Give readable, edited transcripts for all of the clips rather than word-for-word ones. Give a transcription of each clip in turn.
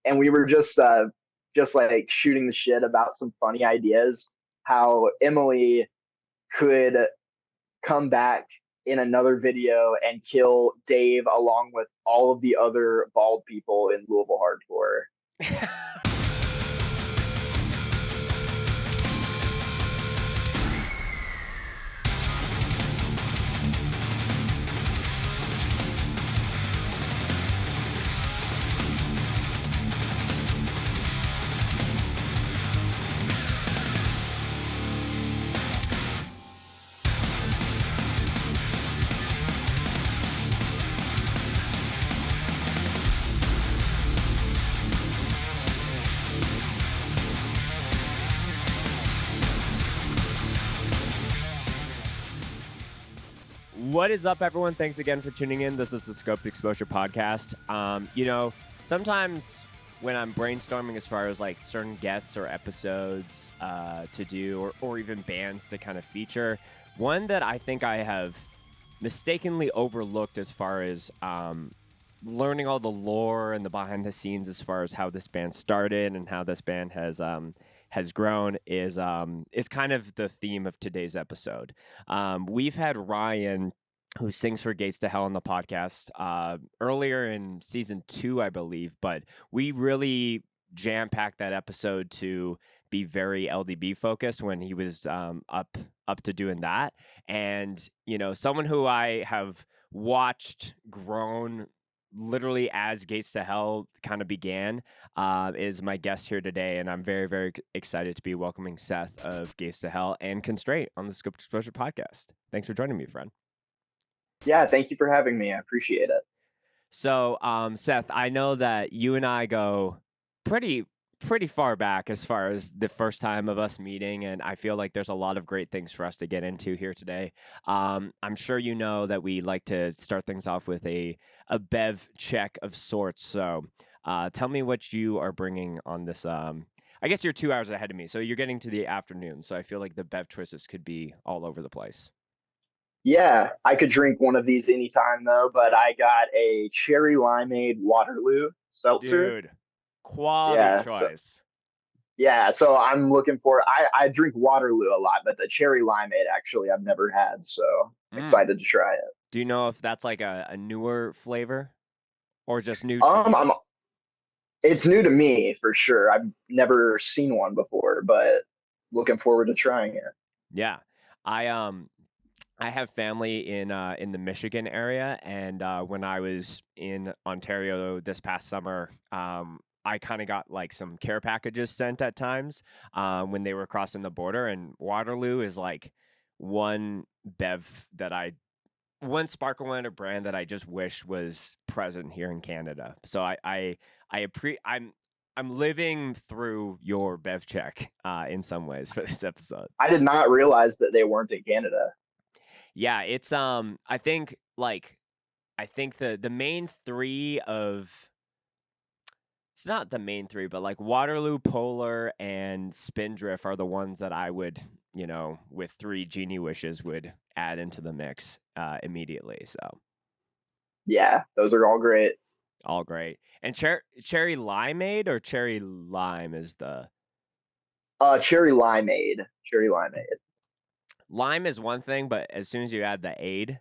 and we were just like shooting the shit about some funny ideas. How Emily could come back in another video and kill Dave along with all of the other bald people in Louisville hardcore. What is up, everyone? Thanks again for tuning in. This is the Scoped Exposure Podcast. Sometimes when I'm brainstorming as far as like certain guests or episodes to do or even bands to kind of feature, one that I think I have mistakenly overlooked as far as learning all the lore and the behind the scenes as far as how this band started and how this band has grown is kind of the theme of today's episode. We've had Ryan, who sings for Gates to Hell on the podcast, earlier in season 2, I believe, but we really jam-packed that episode to be very LDB focused when he was up to doing that. And, someone who I have watched grown literally as Gates to Hell kind of began, is my guest here today, and I'm very, very excited to be welcoming Seth of Gates to Hell and Constraint on the Scoped Exposure Podcast. Thanks for joining me, friend. Yeah, thank you for having me. I appreciate it. So, Seth, I know that you and I go pretty far back as far as the first time of us meeting, and I feel like there's a lot of great things for us to get into here today. I'm sure you know that we like to start things off with a bev check of sorts. So tell me what you are bringing on this. I guess you're 2 hours ahead of me, so you're getting to the afternoon. So I feel like the bev choices could be all over the place. Yeah, I could drink one of these anytime though, but I got a cherry limeade Waterloo seltzer. Dude, quality Yeah, so choice. yeah, so I'm looking for. I drink Waterloo a lot, but the cherry limeade actually I've never had, so I'm Mm. excited to try it. Do you know if that's like a newer flavor or just new to you? I'm it's new to me for sure. I've never seen one before, but looking forward to trying it. Yeah. I have family in the Michigan area, and when I was in Ontario this past summer, I kind of got like some care packages sent at times when they were crossing the border, and Waterloo is like one bev that one sparkle brand that I just wish was present here in Canada. So I'm living through your bev check in some ways for this episode. I did not realize that they weren't in Canada. Yeah, it's I think the main three of it's not the main three, but like Waterloo, Polar, and Spindrift are the ones that I would, with 3 genie wishes would add into the mix immediately. So Yeah, those are all great. all great. And cherry limeade or cherry lime is the Cherry limeade. Cherry limeade. lime is one thing, but as soon as you add the aid,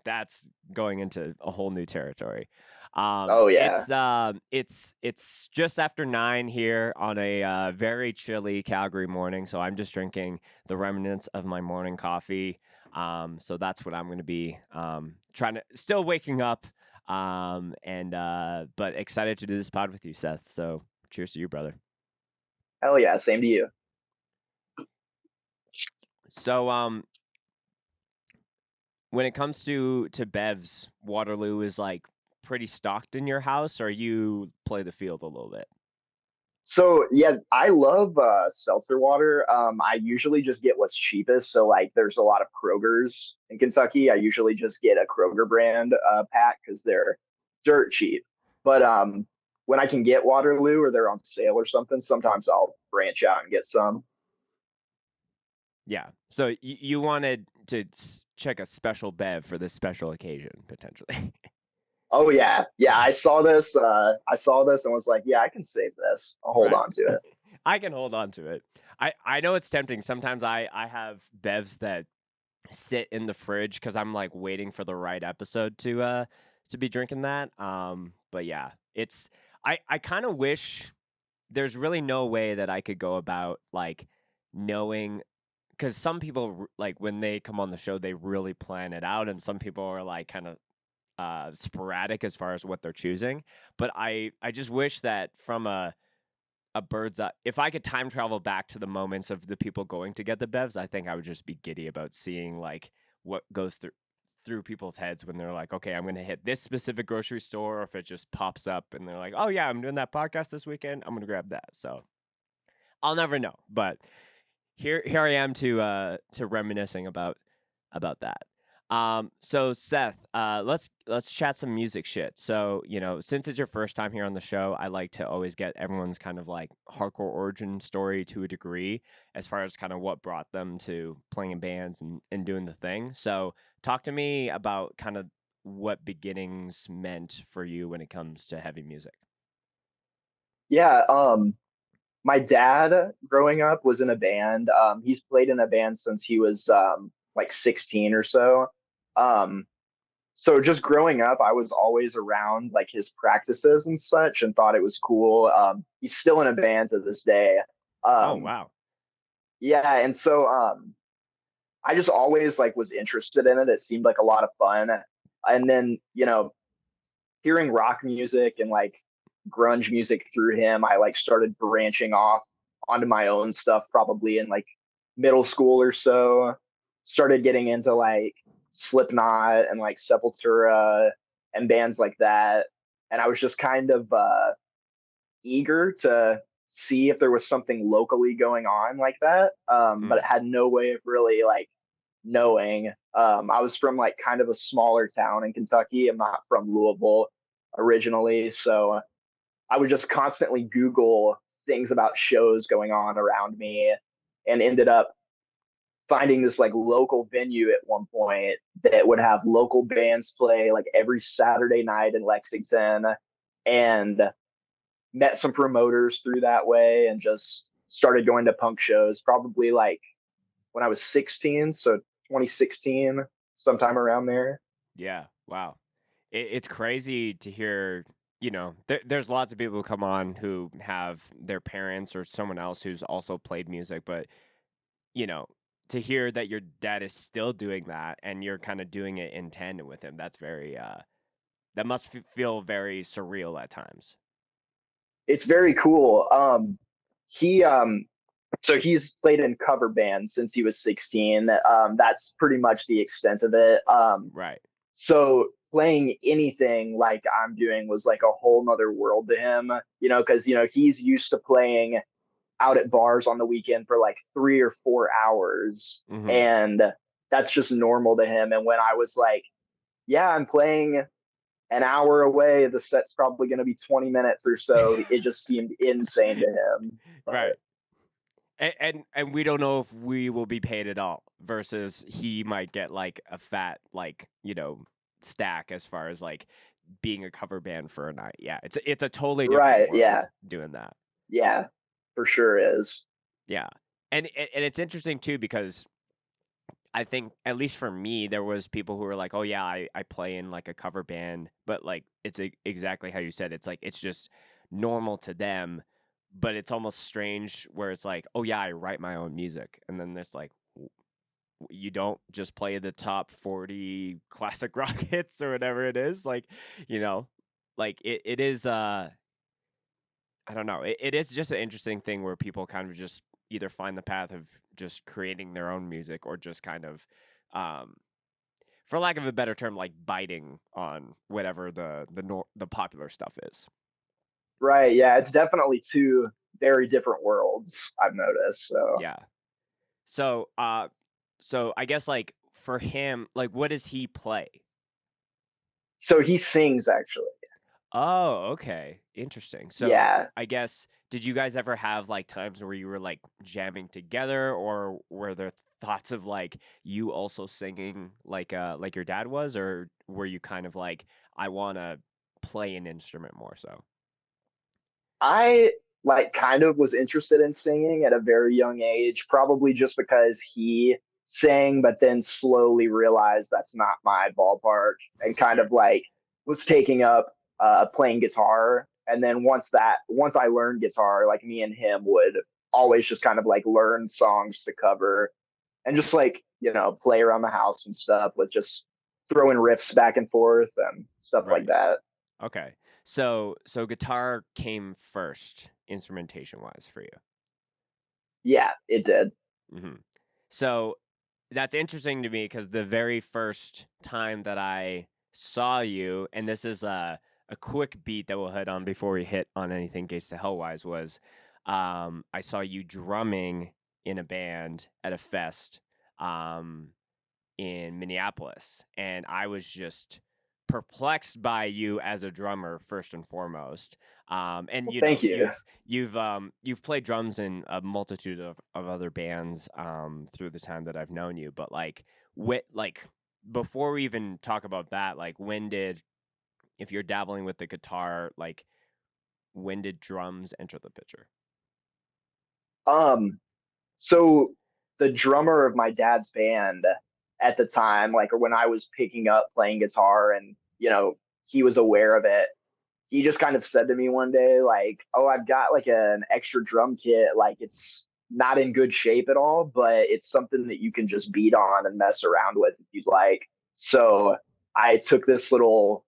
that's going into a whole new territory. Oh yeah. It's just after 9 here on a very chilly Calgary morning, so I'm just drinking the remnants of my morning coffee. So that's what I'm going to be trying to still waking up, but excited to do this pod with you, Seth. So cheers to you, brother. Hell yeah. Same to you. So when it comes to bevs, Waterloo is like pretty stocked in your house, or you play the field a little bit? So yeah, I love seltzer water. I usually just get what's cheapest. So like, there's a lot of Kroger's in Kentucky. I usually just get a Kroger brand pack because they're dirt cheap. But when I can get Waterloo or they're on sale or something, sometimes I'll branch out and get some. Yeah. So you wanted to check a special bev for this special occasion, potentially. Oh yeah, yeah. I saw this. I saw this and was like, yeah, I can save this. I'll hold Right. on to it. I can hold on to it. I know it's tempting. Sometimes I have bevs that sit in the fridge because I'm like waiting for the right episode to be drinking that. But yeah, it's I kind of wish there's really no way that I could go about like knowing because some people like when they come on the show they really plan it out, and some people are like kind of sporadic as far as what they're choosing. But I just wish that from a bird's eye. If I could time travel back to the moments of the people going to get the bevs, I think I would just be giddy about seeing like what goes through people's heads when they're like, okay, I'm gonna hit this specific grocery store, or if it just pops up and they're like, oh yeah, I'm doing that podcast this weekend, I'm gonna grab that. So I'll never know, but here I am to reminiscing about that. So Seth, let's chat some music shit. So since it's your first time here on the show, I like to always get everyone's kind of like hardcore origin story to a degree, as far as kind of what brought them to playing in bands and doing the thing. So talk to me about kind of what beginnings meant for you when it comes to heavy music. Yeah. My dad growing up was in a band. He's played in a band since he was like 16 or so. Um, so just growing up, I was always around like his practices and such, and thought it was cool. He's still in a band to this day. Oh Um, wow. yeah, and so I just always like was interested in it. It seemed like a lot of fun. And then, hearing rock music and like grunge music through him, I like started branching off onto my own stuff probably in like middle school or so. Started getting into like Slipknot and like Sepultura and bands like that. And I was just kind of eager to see if there was something locally going on like that. But it Mm, had no way of really like knowing. I was from like kind of a smaller town in Kentucky. I'm not from Louisville originally, so I would just constantly Google things about shows going on around me, and ended up finding this like local venue at one point that would have local bands play like every Saturday night in Lexington, and met some promoters through that way and just started going to punk shows probably like when I was 16, so 2016, sometime around there. yeah. Wow. It's crazy to hear. There's lots of people who come on who have their parents or someone else who's also played music, but you know, to hear that your dad is still doing that and you're kind of doing it in tandem with him, that's very that must feel very surreal at times. It's very cool. He so he's played in cover bands since he was 16. That's pretty much the extent of it. Right. So playing anything like I'm doing was like a whole nother world to him, because he's used to playing out at bars on the weekend for like 3 or 4 hours, Mhm. and that's just normal to him. And when I was like, yeah, I'm playing an hour away, the set's probably going to be 20 minutes or so, it just seemed insane to him. But Right. And we don't know if we will be paid at all versus he might get like a fat like, stack as far as like being a cover band for a night. Yeah. It's a totally different right, world yeah, doing that. yeah, for sure is. Yeah. And it's interesting too because I think at least for me, there was people who were like, "Oh yeah, I play in like a cover band," but like it's exactly how you said. It's like it's just normal to them, but it's almost strange where it's like, "Oh yeah, I write my own music," and then there's like, you don't just play the top 40 classic rock hits or whatever it is, you know, like it is. I don't know. It is just an interesting thing where people kind of just either find the path of just creating their own music or just kind of um for lack of a better term, like biting on whatever the popular stuff is. Right, yeah, it's definitely two very different worlds, I've noticed. So Yeah. So, so I guess like for him, like what does he play? he sings actually. Oh, okay. Interesting. So, Yeah. I guess did you guys ever have like times where you were like jamming together, or were there thoughts of like you also singing like your dad was, or were you kind of like I want to play an instrument more so? I like kind of was interested in singing at a very young age, probably just because he sang, but then slowly realized that's not my ballpark and kind Sure. of like was taking up playing guitar. And then once I learned guitar, like me and him would always just kind of like learn songs to cover and just like, play around the house and stuff with just throwing riffs back and forth and stuff like Right. that. Okay. So guitar came first instrumentation-wise for you. Yeah, it did. Mhm. So that's interesting to me because the very first time that I saw you, and this is a quick beat that we'll hit on before we hit on anything Gates to Hellwise, was I saw you drumming in a band at a fest. Um, in Minneapolis, and I was just perplexed by you as a drummer first and foremost. And Well, thank you. you've played drums in a multitude of other bands through the time that I've known you, but like before we even talk about that, like when did if you're dabbling with the guitar, like when did drums enter the picture? Um, so the drummer of my dad's band at the time, like, or when I was picking up playing guitar and, he was aware of it, he just kind of said to me one day, like, "Oh, I've got like an extra drum kit. Like, it's not in good shape at all, but it's something that you can just beat on and mess around with if you'd like." So I took this little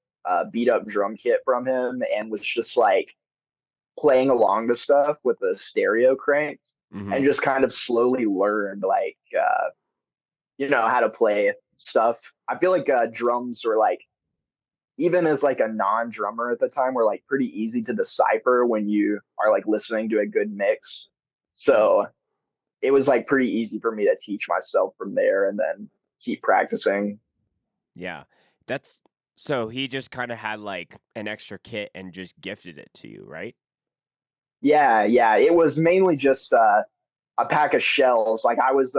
beat up drum kit from him and was just like playing along to stuff with the stereo cranked and Mhm. just kind of slowly learned like how to play stuff. I feel like drums were like even as like a non-drummer at the time were like pretty easy to decipher when you are like listening to a good mix. Mm. So it was like pretty easy for me to teach myself from there and then keep practicing. Yeah. That's so he just kind of had like an extra kit and just gifted it to you, right? Yeah, yeah. It was mainly just a pack of shells. Like I was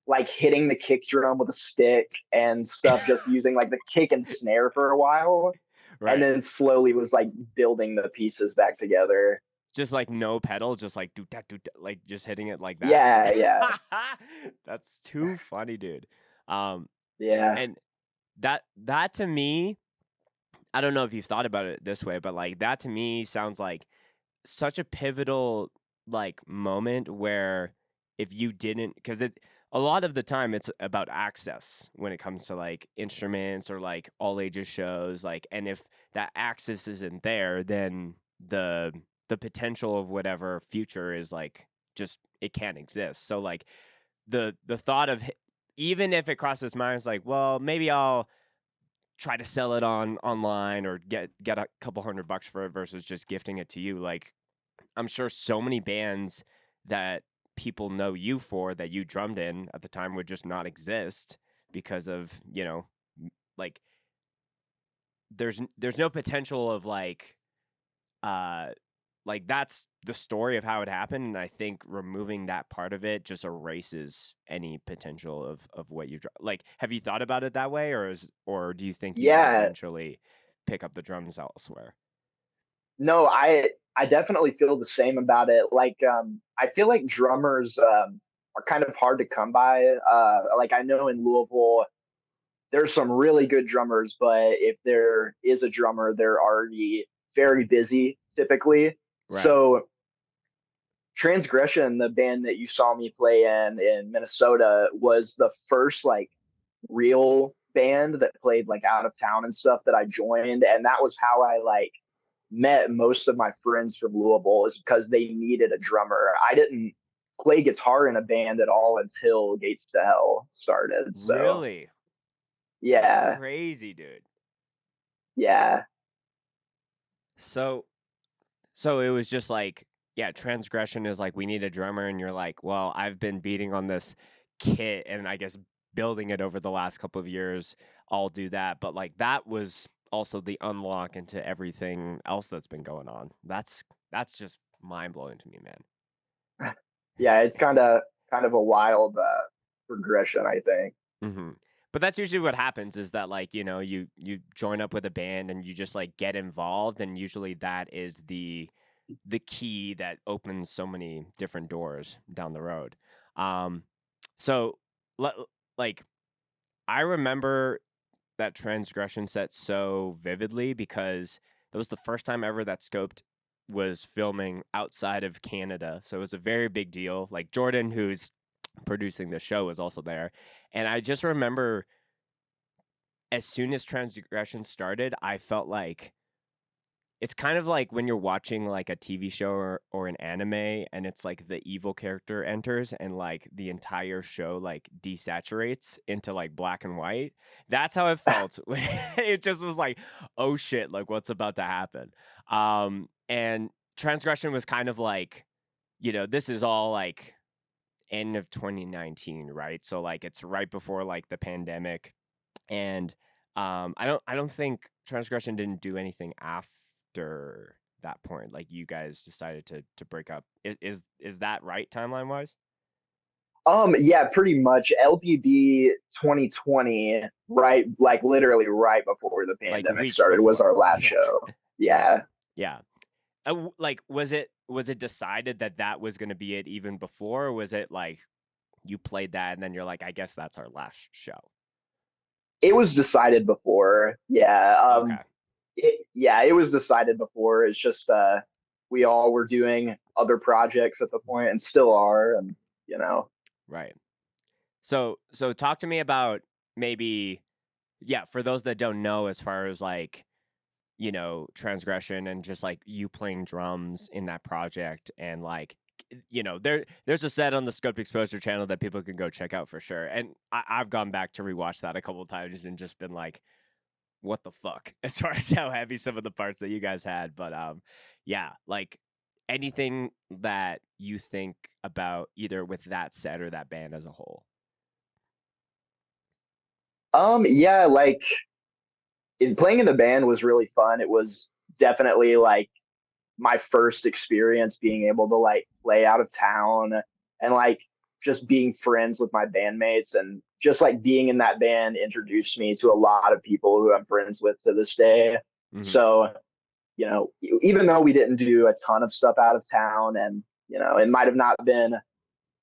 like hitting the kick drum with a stick and stuff, just using like the kick and snare for a while, and Right. then slowly was like building the pieces back together. Just like no pedal, just like do that, like just hitting it like that. Yeah, yeah, That's too funny, dude. Um, yeah. and that to me, I don't know if you've thought about it this way, but like that to me sounds like such a pivotal like moment where if you didn't because it a lot of the time it's about access when it comes to like instruments or like all ages shows like and if that access isn't there then the the potential of whatever future is like just it can't exist so like the thought of even if it crosses minds like well maybe I'll try to sell it on online or get a couple $100 for it versus just gifting it to you like I'm sure so many bands that people know you for that you drummed in at the time would just not exist because of, like there's no potential of uh that's the story of how it happened and I think removing that part of it just erases any potential of what you like have you thought about it that way or do you think you would Yeah, eventually pick up the drums elsewhere? no, I definitely feel the same about it. Like I feel like drummers are kind of hard to come by. Like I know in Louisville there's some really good drummers, but if there is a drummer, they're already very busy typically. Right. So Transgression, the band that you saw me play in Minnesota, was the first like real band that played like out of town and stuff that I joined, and that was how I like met most of my friends from Louisville is because they needed a drummer. I didn't play guitar in a band at all until Gates to Hell started. So Really? That's yeah, crazy, dude. yeah, So so it was just like, yeah, transgression is like we need a drummer, and you're like, well, I've been beating on this kit and I guess building it over the last couple of years. I'll do that. But like that was also the unlock into everything else that's been going on. That's just mind blowing to me, man. yeah. It's kind of a wild progression, I think. hmm But that's usually what happens is that, like, you join up with a band and you just, like, get involved, and usually that is the key that opens so many different doors down the road. Um, so, le like, I remember that transgression set so vividly because that was the first time ever that Scoped was filming outside of Canada, so it was a very big deal. Like, Jordan, who's producing the show, was also there, and I just remember as soon as transgression started, I felt like it's kind of like when you're watching, like, a TV show or an anime, and it's like the evil character enters and, like, the entire show, like, desaturates into, like, black and white. That's how it felt when it just was like, "Oh, shit, like, what's about to happen?" And Transgression was kind of like, this is all, like, end of 2019, right? So, like, it's right before, like, the pandemic, and, I don't think Transgression didn't do anything after that point, like, you guys decided to break up. Is that right timeline-wise? Yeah, pretty much. LDB 2020, right, like literally right before the Like, pandemic weeks started, was before. our last Yeah. show. Yeah. Yeah. Yeah. Like, was it decided that that was gonna be it even before, or was it, like, you played that and then you're like, "I guess that's our last show?" It was decided before. Yeah. Okay. Yeah, it was decided before. It's just we all were doing other projects at the point and still are, and you know. Right. So talk to me about maybe, yeah, for those that don't know, as far as, like, Transgression and just, like, you playing drums in that project, and, like, there's a set on the Scoped Exposure channel that people can go check out for sure, and I've gone back to rewatch that a couple times and just been like, "What the fuck?" As far as how heavy some of the parts that you guys had, but, yeah, like, anything that you think about either with that set or that band as a whole? Yeah, like playing in the band was really fun. It was definitely like my first experience being able to like play out of town and like just being friends with my bandmates, and just like being in that band introduced me to a lot of people who I'm friends with to this day. Mhm. So, even though we didn't do a ton of stuff out of town, and it might have not been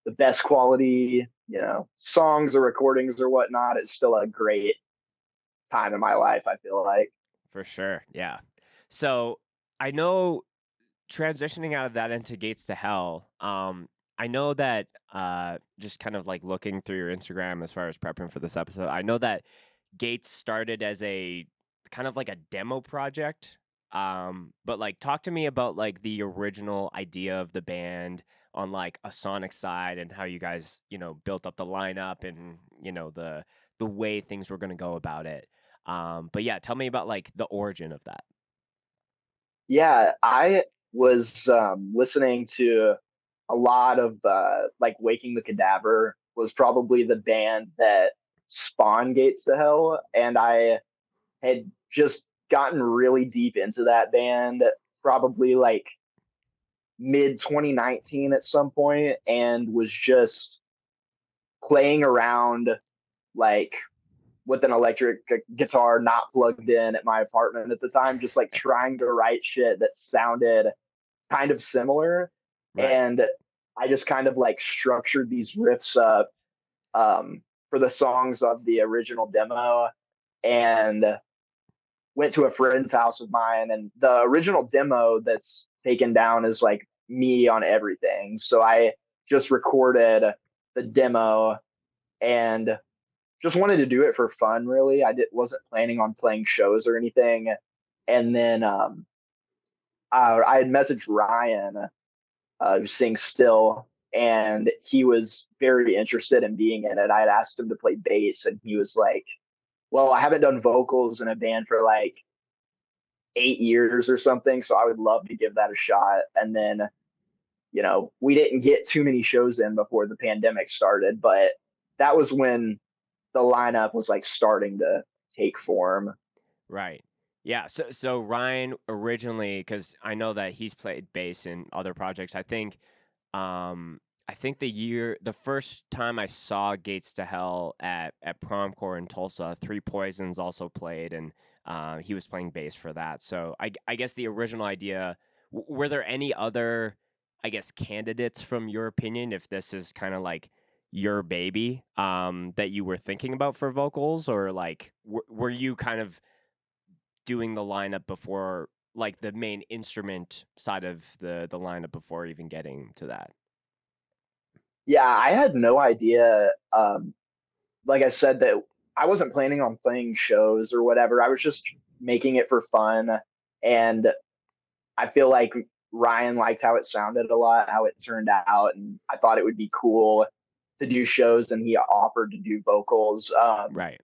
the best quality, songs or recordings or whatnot, it's still a great time in my life, I feel like. For sure, yeah. So, I know transitioning out of that into Gates to Hell, I know that, just kind of, like, looking through your Instagram as far as prepping for this episode, I know that Gates started as a kind of like a demo project, but, like, talk to me about, like, the original idea of the band on, like, a sonic side and how you guys, built up the lineup and, the way things were gonna go about it. But yeah, tell me about, like, the origin of that. Yeah, I was listening to a lot of like Waking the Cadaver was probably the band that spawned Gates to Hell, and I had just gotten really deep into that band probably like mid 2019 at some point, and was just playing around like with an electric guitar not plugged in at my apartment at the time, just like trying to write shit that sounded kind of similar. Right, And I just kind of like structured these riffs up for the songs of the original demo, and went to a friend's house of mine. And the original demo that's taken down is like me on everything. So I just recorded the demo and just wanted to do it for fun, really. Wasn't planning on playing shows or anything. And then I had messaged Ryan, who sings still, and he was very interested in being in it. I had asked him to play bass, and he was like, "Well, I haven't done vocals in a band for like 8 years or something, so I would love to give that a shot." And then, we didn't get too many shows in before the pandemic started, but that was when the lineup was like starting to take form. right. Yeah, so Ryan originally, because I know that he's played bass in other projects, I think, I think the first time I saw Gates to Hell at Promcore in Tulsa, Three Poisons also played, and he was playing bass for that. So I guess the original idea. Were there any other, I guess, candidates from your opinion, if this is kind of like your baby, that you were thinking about for vocals, or like were you kind of doing the lineup before, like the main instrument side of the lineup before even getting to that? Yeah, I had no idea. Like I said, that I wasn't planning on playing shows or whatever. I was just making it for fun. And I feel like Ryan liked how it sounded a lot, how it turned out. And I thought it would be cool to do shows, and he offered to do vocals. Right.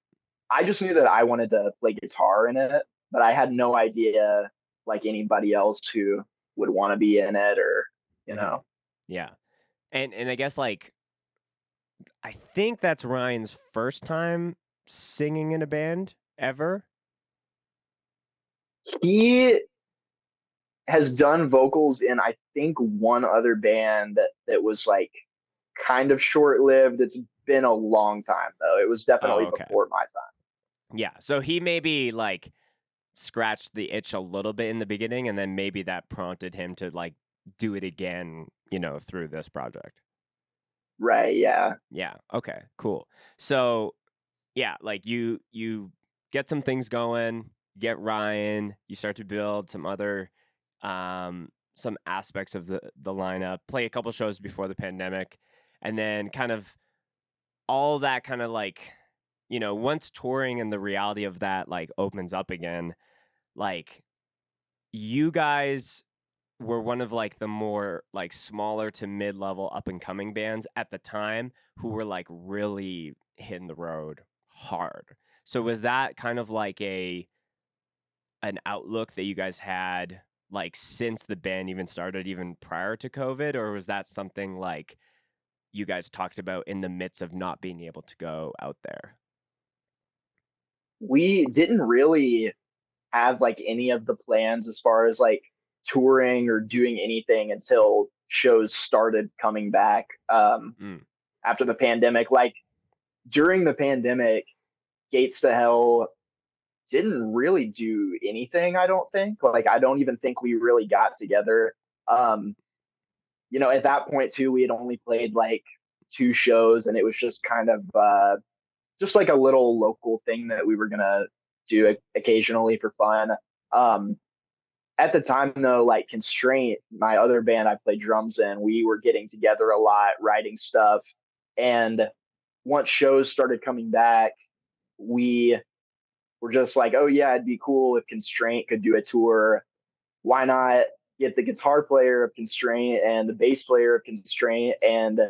I just knew that I wanted to play guitar in it, but I had no idea like anybody else who would want to be in it or, you Hmm. know. Yeah. And I guess like I think that's Ryan's first time singing in a band ever. He has done vocals in I think one other band that was like kind of short lived. It's been a long time though. It was Oh, definitely okay. before my time. Yeah. So he maybe like scratched the itch a little bit in the beginning, and then maybe that prompted him to like do it again, through this project. Right. Yeah. Yeah. Okay. Cool. So yeah, like you get some things going, get Ryan, you start to build some other some aspects of the lineup, play a couple shows before the pandemic, and then kind of all that kind of like, once touring and the reality of that like opens up again, like you guys were one of like the more like smaller to mid-level up and coming bands at the time who were like really hitting the road hard. So was that kind of like an outlook that you guys had like since the band even started, even prior to COVID, or was that something like you guys talked about in the midst of not being able to go out there? We didn't really have like any of the plans as far as like touring or doing anything until shows started coming back Mm, after the pandemic. Like during the pandemic, Gates to Hell didn't really do anything, I don't think. Like I don't even think we really got together. Um, at that point too, we had only played like two shows, and it was just kind of just like a little local thing that we were gonna do occasionally for fun. Um, at the time though, like Constraint, my other band I played drums in, we were getting together a lot, writing stuff. And once shows started coming back, we were just like, oh yeah, it'd be cool if Constraint could do a tour. Why not get the guitar player of Constraint and the bass player of Constraint, and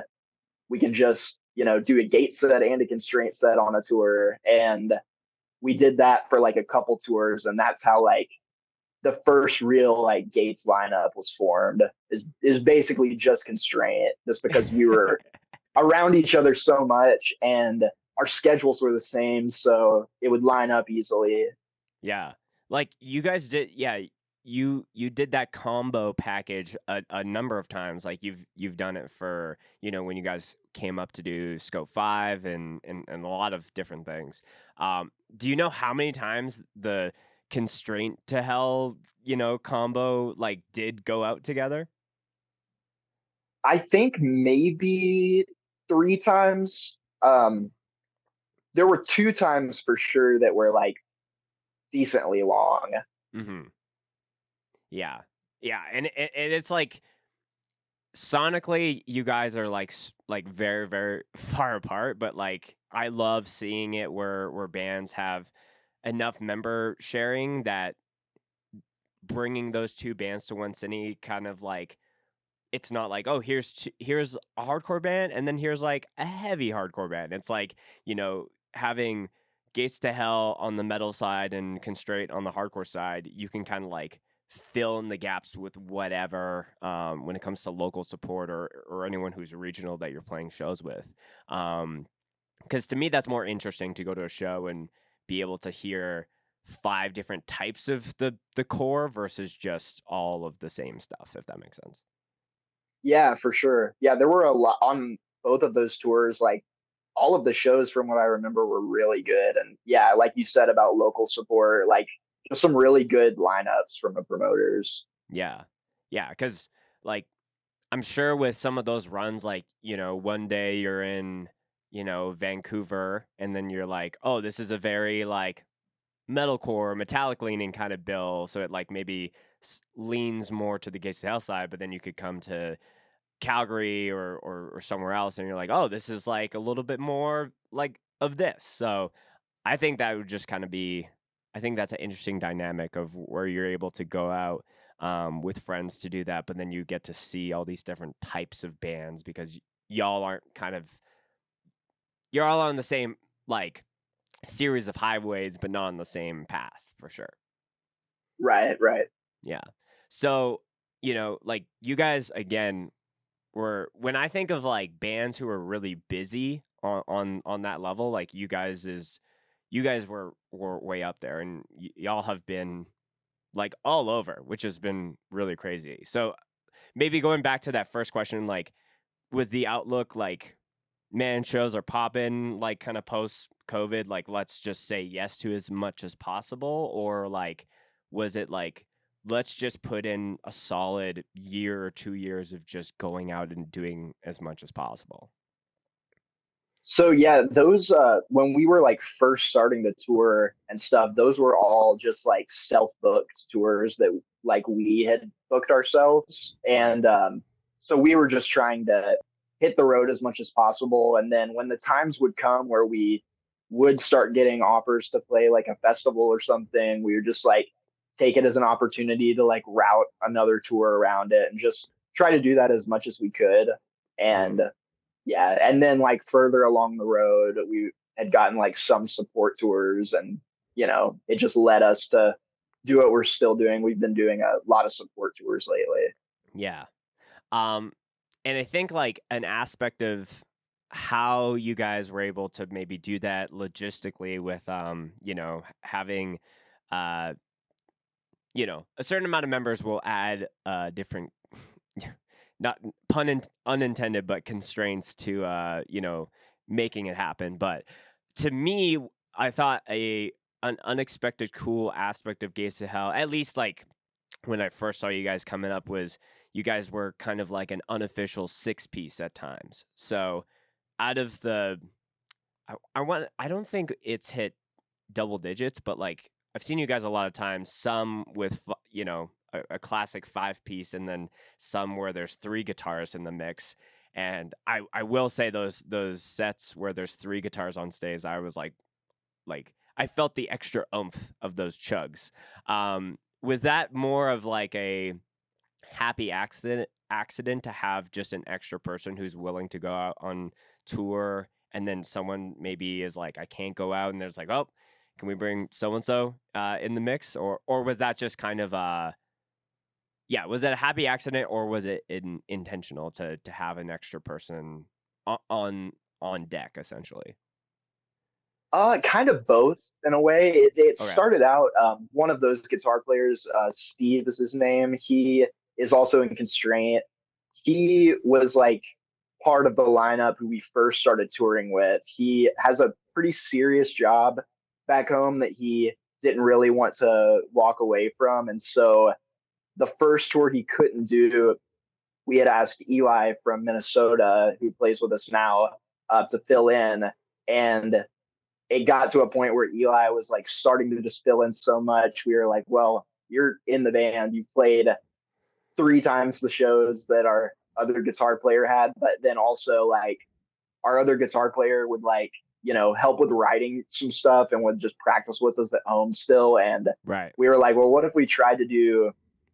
we can just, do a gate set and a Constraint set on a tour. And we did that for like a couple tours, and that's how like the first real like Gates lineup was formed. Is basically just Constraint, just because we were around each other so much, and our schedules were the same, so it would line up easily. yeah. Like you guys did, yeah, you did that combo package a number of times. Like you've done it for, when you guys came up to do Scope 5 and a lot of different things. Do you know how many times the Constraint to Hell, combo like did go out together? I think maybe three times. Um, there were two times for sure that were like decently long. Mhm. Yeah. Yeah, and it's like sonically, you guys are like like very very far apart, but like I love seeing it where bands have enough member sharing that bringing those two bands to one city kind of like it's not like, oh, here's a hardcore band and then here's like a heavy hardcore band. It's like, having Gates to Hell on the metal side and Constraint on the hardcore side, you can kind of like fill in the gaps with whatever, when it comes to local support or anyone who's regional that you're playing shows with. Because to me, that's more interesting to go to a show and be able to hear five different types of the core versus just all of the same stuff, if that makes sense. Yeah, for sure. Yeah, there were a lot on both of those tours. Like all of the shows, from what I remember, were really good. And yeah, like you said about local support, like just some really good lineups from the promoters. Yeah. Yeah, because like I'm sure with some of those runs, like, one day you're in, Vancouver, and then you're like, oh, this is a very like metalcore, metallic leaning kind of bill. So it like maybe leans more to the Gates of Hell side, but then you could come to Calgary or somewhere else, and you're like, oh, this is like a little bit more like of this. So I think that would just kind of be, I think that's an interesting dynamic of where you're able to go out with friends to do that, but then you get to see all these different types of bands because y'all aren't kind of, you're all on the same like series of highways, but not on the same path for sure. Right, right. Yeah. So, like you guys again were, when I think of like bands who are really busy on that level, like you guys were way up there, and y'all have been like all over, which has been really crazy. So maybe going back to that first question, like was the outlook like, man, shows are popping, like kind of post COVID, like let's just say yes to as much as possible, or like was it like, let's just put in a solid year or 2 years of just going out and doing as much as possible? So yeah, those when we were like first starting the tour and stuff, those were all just like self-booked tours that like we had booked ourselves. Right. And so we were just trying to hit the road as much as possible. And then when the times would come where we would start getting offers to play like a festival or something, we would just like take it as an opportunity to like route another tour around it and just try to do that as much as we could. Hmm. And yeah, and then like further along the road we had gotten like some support tours, and it just led us to do what we're still doing. We've been doing a lot of support tours lately. Yeah. Um, and I think like an aspect of how you guys were able to maybe do that logistically with having uh a certain amount of members will add different not unintended but constraints to making it happen. But to me, I thought an unexpected cool aspect of Gates of Hell, at least like when I first saw you guys coming up, was you guys were kind of like an unofficial six piece at times. So out of the I don't think it's hit double digits, but like I've seen you guys a lot of times, some with a classic five piece, and then some where there's three guitars in the mix. And I will say those sets where there's three guitars on stage, I was like I felt the extra oomph of those chugs. Was that more of like a happy accident to have just an extra person who's willing to go out on tour, and then someone maybe is like, I can't go out, and there's like, oh, can we bring so and so in the mix? Or was that just kind of yeah, was that a happy accident, or was it intentional to have an extra person on deck essentially? Kind of both in a way. It Okay. started out, one of those guitar players, Steve is his name. He is also in Constraint. He was like part of the lineup who we first started touring with. He has a pretty serious job back home that he didn't really want to walk away from. And so the first tour he couldn't do, we had asked Eli from Minnesota, who plays with us now, to fill in. And it got to a point where Eli was like starting to just fill in so much. We were like, well, you're in the band. You've played three times the shows that our other guitar player had, but then also like our other guitar player would like, help with writing some stuff and would just practice with us at home still. And Right. we were like, well, what if we tried to do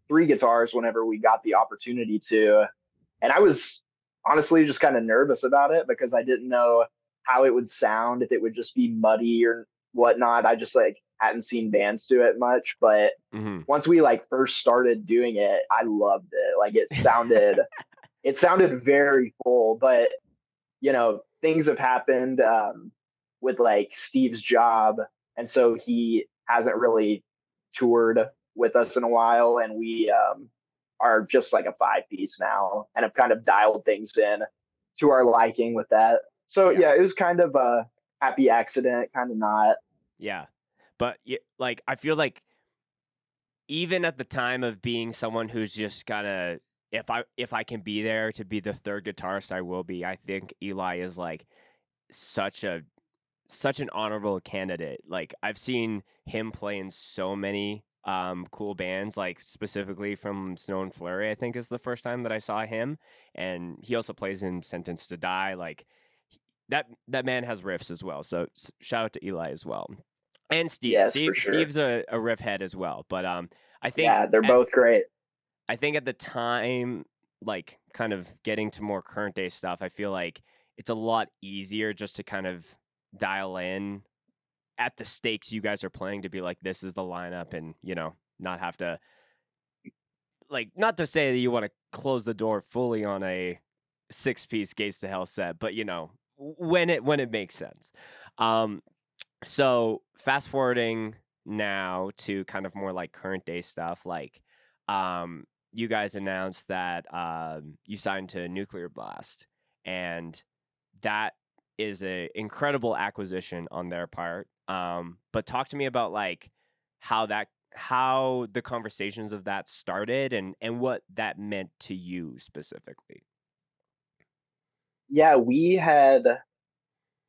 three guitars whenever we got the opportunity to? And I was honestly just kind of nervous about it because I didn't know how it would sound, if it would just be muddy or whatnot. I just like hadn't seen bands do it much. But Hmm. once we like first started doing it, I loved it. Like it sounded very full. But things have happened, with like Steve's job, and so he hasn't really toured with us in a while, and we are just like a 5 piece now, and have kind of dialed things in to our liking with that. So Yeah. yeah, it was kind of a happy accident, kind of not. Yeah. But like I feel like even at the time of being someone who's just gonna if I can be there to be the third guitarist, I will be. I think Eli is like such a such an honorable candidate. Like I've seen him play in so many cool bands, like specifically from Snow and Flurry, I think is the first time that I saw him. And he also plays in Sentence to Die. Like that man has riffs as well. So shout out to Eli as well. And Steve. Yes, for Steve sure. Steve's a riff head as well. But I think Yeah, they're at both great. I think at the time, like kind of getting to more current day stuff, I feel like it's a lot easier just to kind of dial in at the stakes you guys are playing to be like, this is the lineup, and not have to like not to say that you want to close the door fully on a 6 piece Gates to Hell set, but when it makes sense. Um, so fast forwarding now to kind of more like current day stuff, like um, you guys announced that you signed to Nuclear Blast, and that is a incredible acquisition on their part. But talk to me about like how the conversations of that started and what that meant to you specifically. Yeah, we had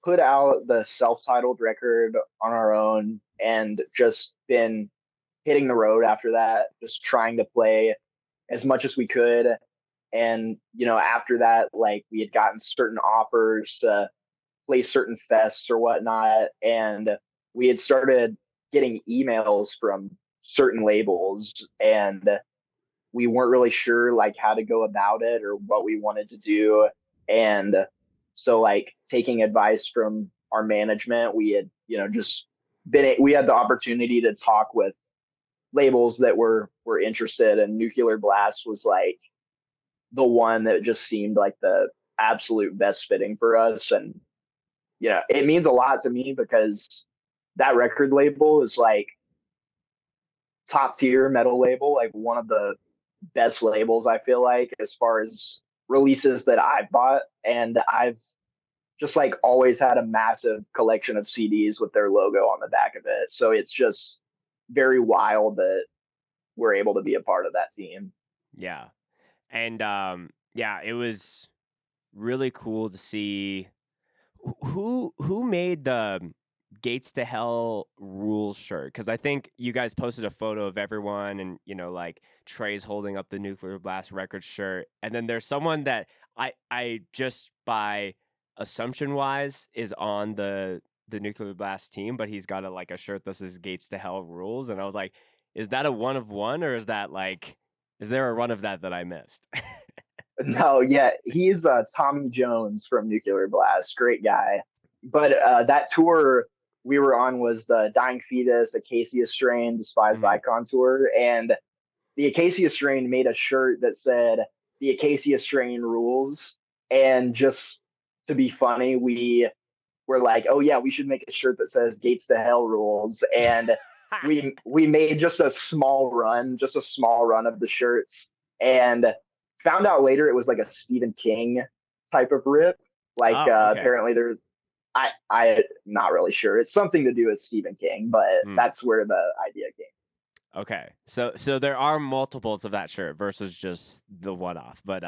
put out the self-titled record on our own and just been hitting the road after that, just trying to play as much as we could. And after that, like we had gotten certain offers to play certain fests or whatnot, and we had started getting emails from certain labels, and we weren't really sure like how to go about it or what we wanted to do. And so like taking advice from our management, we had just we had the opportunity to talk with labels that were interested, and Nuclear Blast was like the one that just seemed like the absolute best fitting for us. And it means a lot to me because that record label is like top tier metal label, like one of the best labels I feel like as far as releases that I've bought. And I've just like always had a massive collection of CDs with their logo on the back of it. So it's just very wild that we're able to be a part of that team. Yeah. And yeah, it was really cool to see who made the Gates to Hell rules shirt, because I think you guys posted a photo of everyone, and like Trey's holding up the Nuclear Blast record shirt, and then there's someone that I just by assumption wise is on the Nuclear Blast team, but he's got a shirt that says Gates to Hell rules, and I was like, is that a one of one, or is there a run of that I missed? No, yeah, he's Tommy Jones from Nuclear Blast, great guy. But that tour we were on was the Dying Fetus, Acacia Strain, Despised Mhm. Icon tour, and the Acacia Strain made a shirt that said "The Acacia Strain rules," and just to be funny, we were like, "Oh yeah, we should make a shirt that says Gates to Hell rules," and we made just a small run of the shirts, and found out later it was like a Stephen King type of rip. Like Oh, okay. apparently there's I'm not really sure. It's something to do with Stephen King, but Hmm. that's where the idea came. Okay. So there are multiples of that shirt versus just the one off. But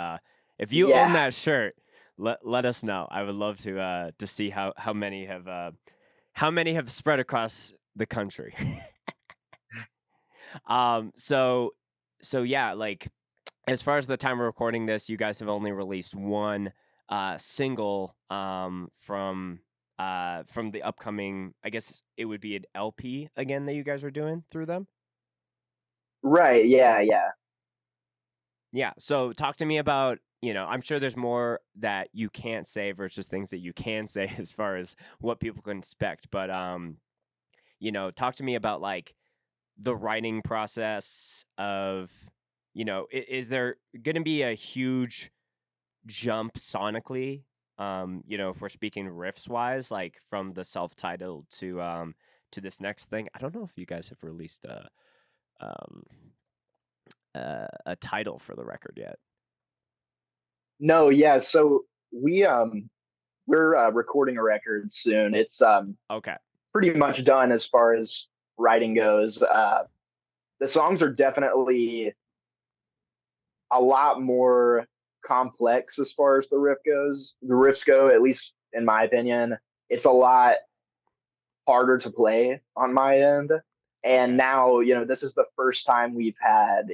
if you own Yeah, that shirt, let us know. I would love to see how many have spread across the country. So yeah, like as far as the time of recording this, you guys have only released one single from the upcoming, I guess it would be an LP again that you guys are doing through them. right. Yeah, yeah. Yeah. So talk to me about, I'm sure there's more that you can't say versus things that you can say as far as what people can expect. But talk to me about like the writing process of, is there going to be a huge jump sonically? If we're speaking riffs wise, like from the self-titled to this next thing. I don't know if you guys have released um a title for the record yet. No, yeah. So we're recording a record soon. It's Okay. pretty much done as far as writing goes. The songs are definitely a lot more complex as far as the riff goes. The riffs go, at least in my opinion. It's a lot harder to play on my end. And Okay. now, this is the first time we've had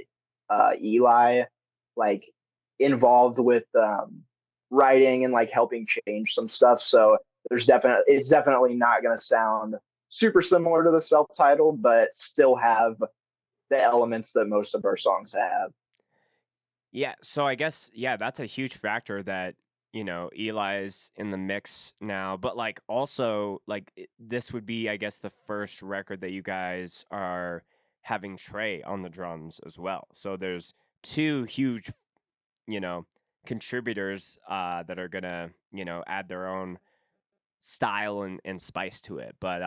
Eli like involved with writing and like helping change some stuff. So it's definitely not going to sound super similar to the self-titled, but still have the elements that most of our songs have. Yeah, so I guess that's a huge factor that, Eli's in the mix now, but like also like this would be I guess the first record that you guys are having Trey on the drums as well. So there's two huge, you know, contributors that are going to, add their own style and spice to it. But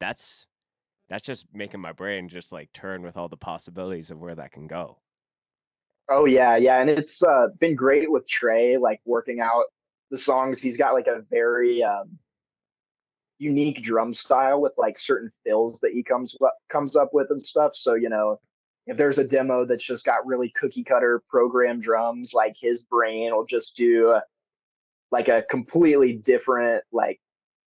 that's just making my brain just like turn with all the possibilities of where that can go. Oh yeah, yeah, and it's been great with Trey, like working out the songs. He's got like a very unique drum style with like certain fills that he comes up with and stuff. So if there's a demo that's just got really cookie cutter program drums, like his brain will just do like a completely different like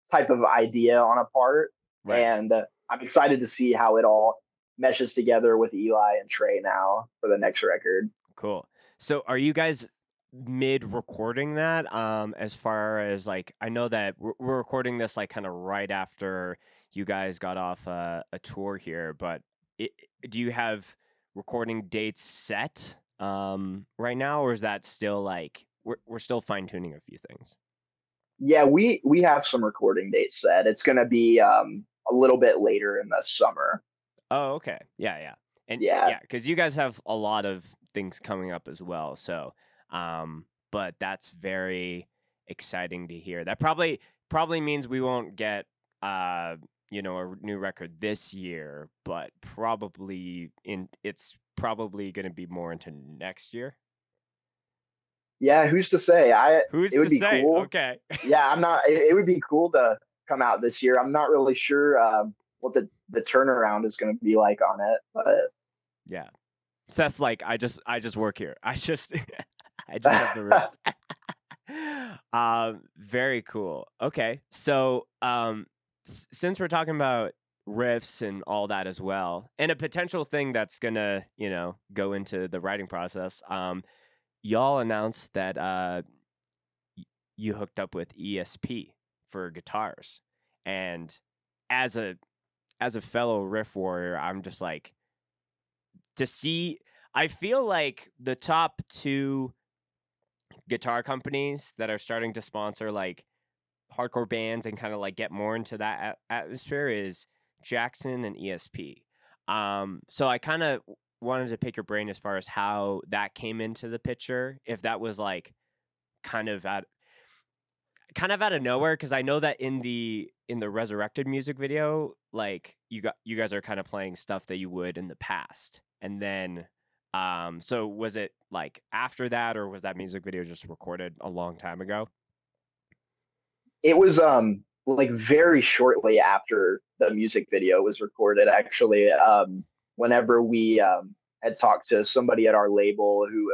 type of idea on a part. Right. And I'm excited to see how it all meshes together with Eli and Trey now for the next record. Cool. So are you guys mid recording that? As far as like, I know that we're recording this like kind of right after you guys got off a tour here, but it, do you have recording dates set right now, or is that still like we're still fine tuning a few things? Yeah, we have some recording dates set. It's going to be a little bit later in the summer. Oh, okay. Yeah, yeah. And Yeah. yeah, because you guys have a lot of things coming up as well. So, but that's very exciting to hear. That probably means we won't get a new record this year, but it's probably gonna be more into next year. Yeah, who's to say? Who's It would to be say? cool. Okay. Yeah, I'm not. It would be cool to come out this year. I'm not really sure what the turnaround is going to be like on it, but Yeah. Seth's like, I just work here. I just have the riffs. Very cool. Okay, so since we're talking about riffs and all that as well, and a potential thing that's gonna go into the writing process, y'all announced that you hooked up with ESP for guitars, and as a fellow riff warrior, I'm just like to see. I feel like the top two guitar companies that are starting to sponsor like hardcore bands and kind of like get more into that atmosphere is Jackson and ESP. So I kind of wanted to pick your brain as far as how that came into the picture, if that was like kind of out out of nowhere, because I know that in the Resurrected music video, like you guys are kind of playing stuff that you would in the past, and then so was it like after that, or was that music video just recorded a long time ago? it was like very shortly after the music video was recorded. Actually, whenever we had talked to somebody at our label who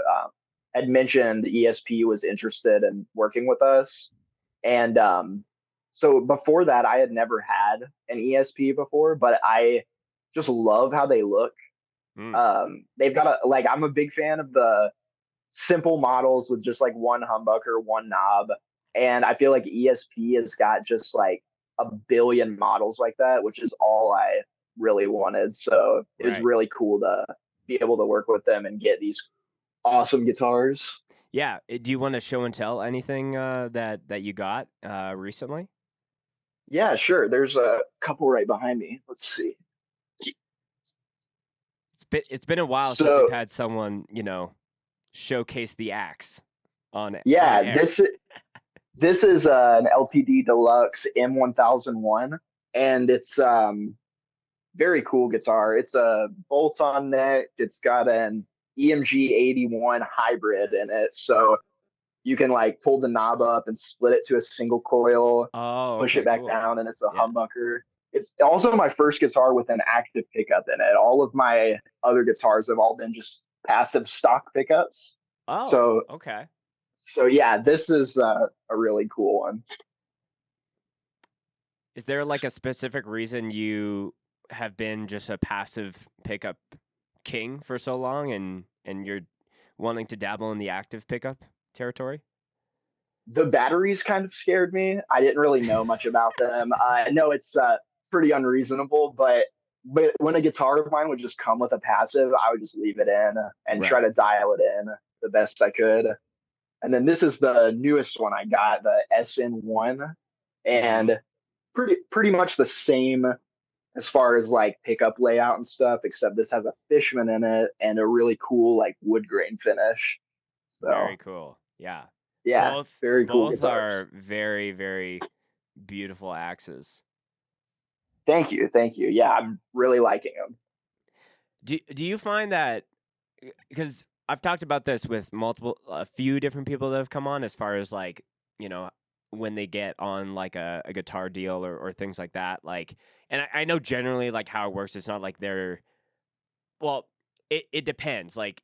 had mentioned ESP was interested in working with us, and so before that, I had never had an ESP before, but I just love how they look. Mm, They've got a like I'm a big fan of the simple models with just like one humbucker, one knob, and I feel like ESP has got just like a billion models like that, which is all I really wanted. So it was right. really cool to be able to work with them and get these awesome guitars. Yeah. Do you want to show and tell anything that you got recently? Yeah, sure. There's a couple right behind me. Let's see. It's been a while since we've So had someone showcase the axe on yeah, air. this is an LTD Deluxe M1001, and it's very cool guitar. It's a bolt-on neck. It's got an EMG 81 hybrid in it, so you can like pull the knob up and split it to a single coil, Oh, push it okay, back cool. down, and it's a Yeah. humbucker. It's also my first guitar with an active pickup in it. All of my other guitars have all been just passive stock pickups. Oh, So, okay. so yeah, this is a really cool one. Is there like a specific reason you have been just a passive pickup king for so long and you're wanting to dabble in the active pickup territory? The batteries kind of scared me. I didn't really know much about them. I know it's pretty unreasonable, but when a guitar of mine would just come with a passive, I would just leave it in and try Right. to dial it in the best I could. And then this is the newest one I got, the SN1, Mm-hmm. and pretty much the same as far as like pickup layout and stuff, except this has a Fishman in it and a really cool like wood grain finish. Very So cool. Yeah. yeah, Both very cool both guitars. are very, very beautiful axes. Thank you, thank you. Yeah, I'm really liking them. Do you find that because I've talked about this with a few different people that have come on as far as like, you know, when they get on like a guitar deal or things like that. Like, and I know generally like how it works. It's not like they're, well, it depends. Like,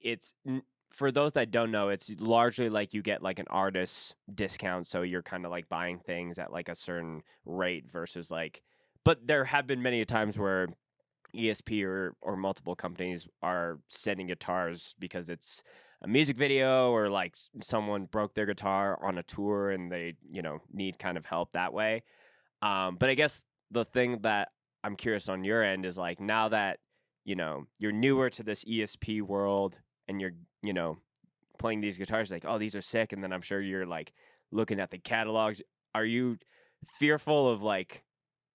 for those that don't know, it's largely like you get like an artist discount. So you're kind of like buying things at like a certain rate versus like, but there have been many times where ESP or multiple companies are sending guitars because it's a music video or like someone broke their guitar on a tour and they, need kind of help that way. But I guess the thing that I'm curious on your end is like now that, you're newer to this ESP world and you're, you know, playing these guitars like, oh, these are sick. And then I'm sure you're like looking at the catalogs. Are you fearful of like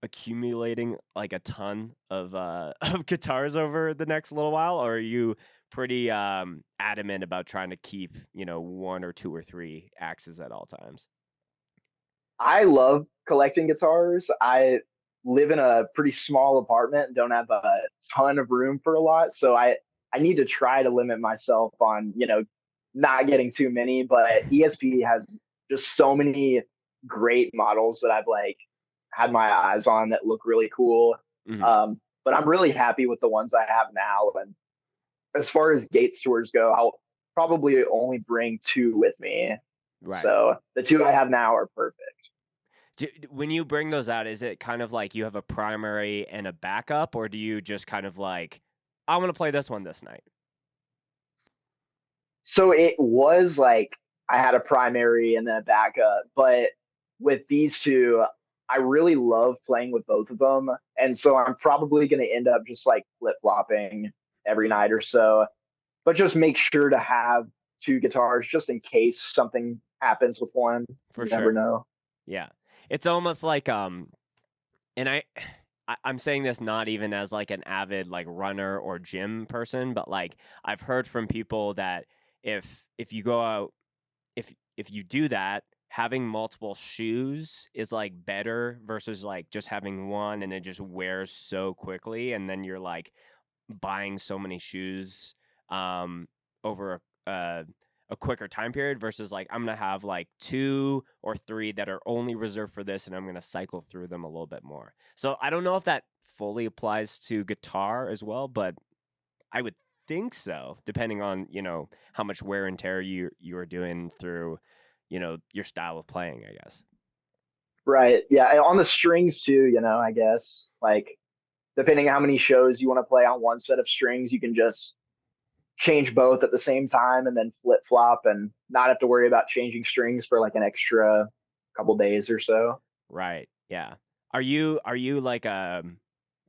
accumulating like a ton of of guitars over the next little while, or are you pretty adamant about trying to keep one or two or three axes at all times? I love collecting guitars. I live in a pretty small apartment and don't have a ton of room for a lot, so I need to try to limit myself on, not getting too many, but ESP has just so many great models that I've like had my eyes on that look really cool. Hmm. But I'm really happy with the ones I have now. And as far as Gates tours go, I'll probably only bring two with me. Right. So the two I have now are perfect. When you bring those out, is it kind of like you have a primary and a backup, or do you just kind of like, I want to play this one this night? So it was like I had a primary and then a backup, but with these two, I really love playing with both of them. And so I'm probably going to end up just like flip flopping every Mm, night or so, but just make sure to have two guitars just in case something happens with one. for You never sure. know. Yeah. It's almost like and I'm saying this not even as like an avid like runner or gym person, but like I've heard from people that if you go out if you do that, having multiple shoes is like better versus like just having one and it just wears so quickly and then you're like buying so many shoes over a quicker time period versus like I'm gonna have like two or three that are only reserved for this and I'm gonna cycle through them a little bit more. So I don't know if that fully applies to guitar as well, but I would think so, depending on how much wear and tear you are doing through your style of playing, I guess. Right. Yeah. And on the strings too, I guess like depending on how many shows you want to play on one set of strings, you can just change both at the same time and then flip flop and not have to worry about changing strings for like an extra couple days or so. Right. Yeah. Are you like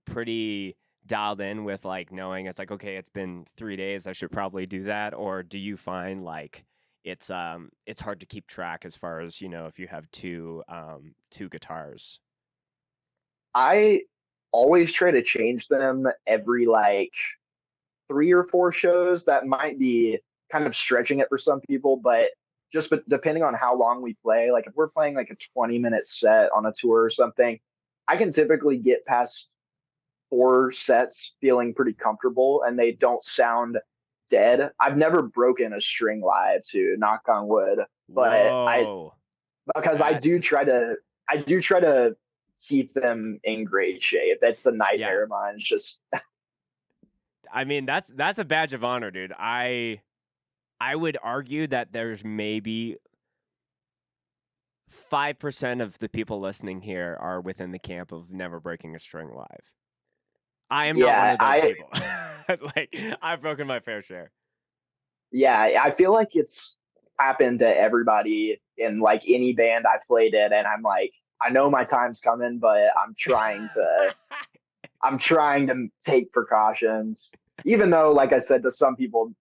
pretty dialed in with like knowing it's like okay, it's been 3 days, I should probably do that, or do you find like it's hard to keep track as far as if you have two guitars? I always try to change them every like 3 or 4 shows. That might be kind of stretching it for some people, but depending on how long we play, like if we're playing like a 20-minute set on a tour or something, I can typically get past 4 sets feeling pretty comfortable and they don't sound dead. I've never broken a string live, to knock on wood, but I Whoa. because That I do try to keep them in great shape. That's a yeah. nightmare of mine. It's just I mean, that's a badge of honor, dude. I would argue that there's maybe 5% of the people listening here are within the camp of never breaking a string live. I am not one yeah, of those people. Like I've broken my fair share. I feel like it's happened to everybody in like any band I played in, and I'm like, I know my time's coming, but I'm trying to take precautions. Even though, like I said, to some people,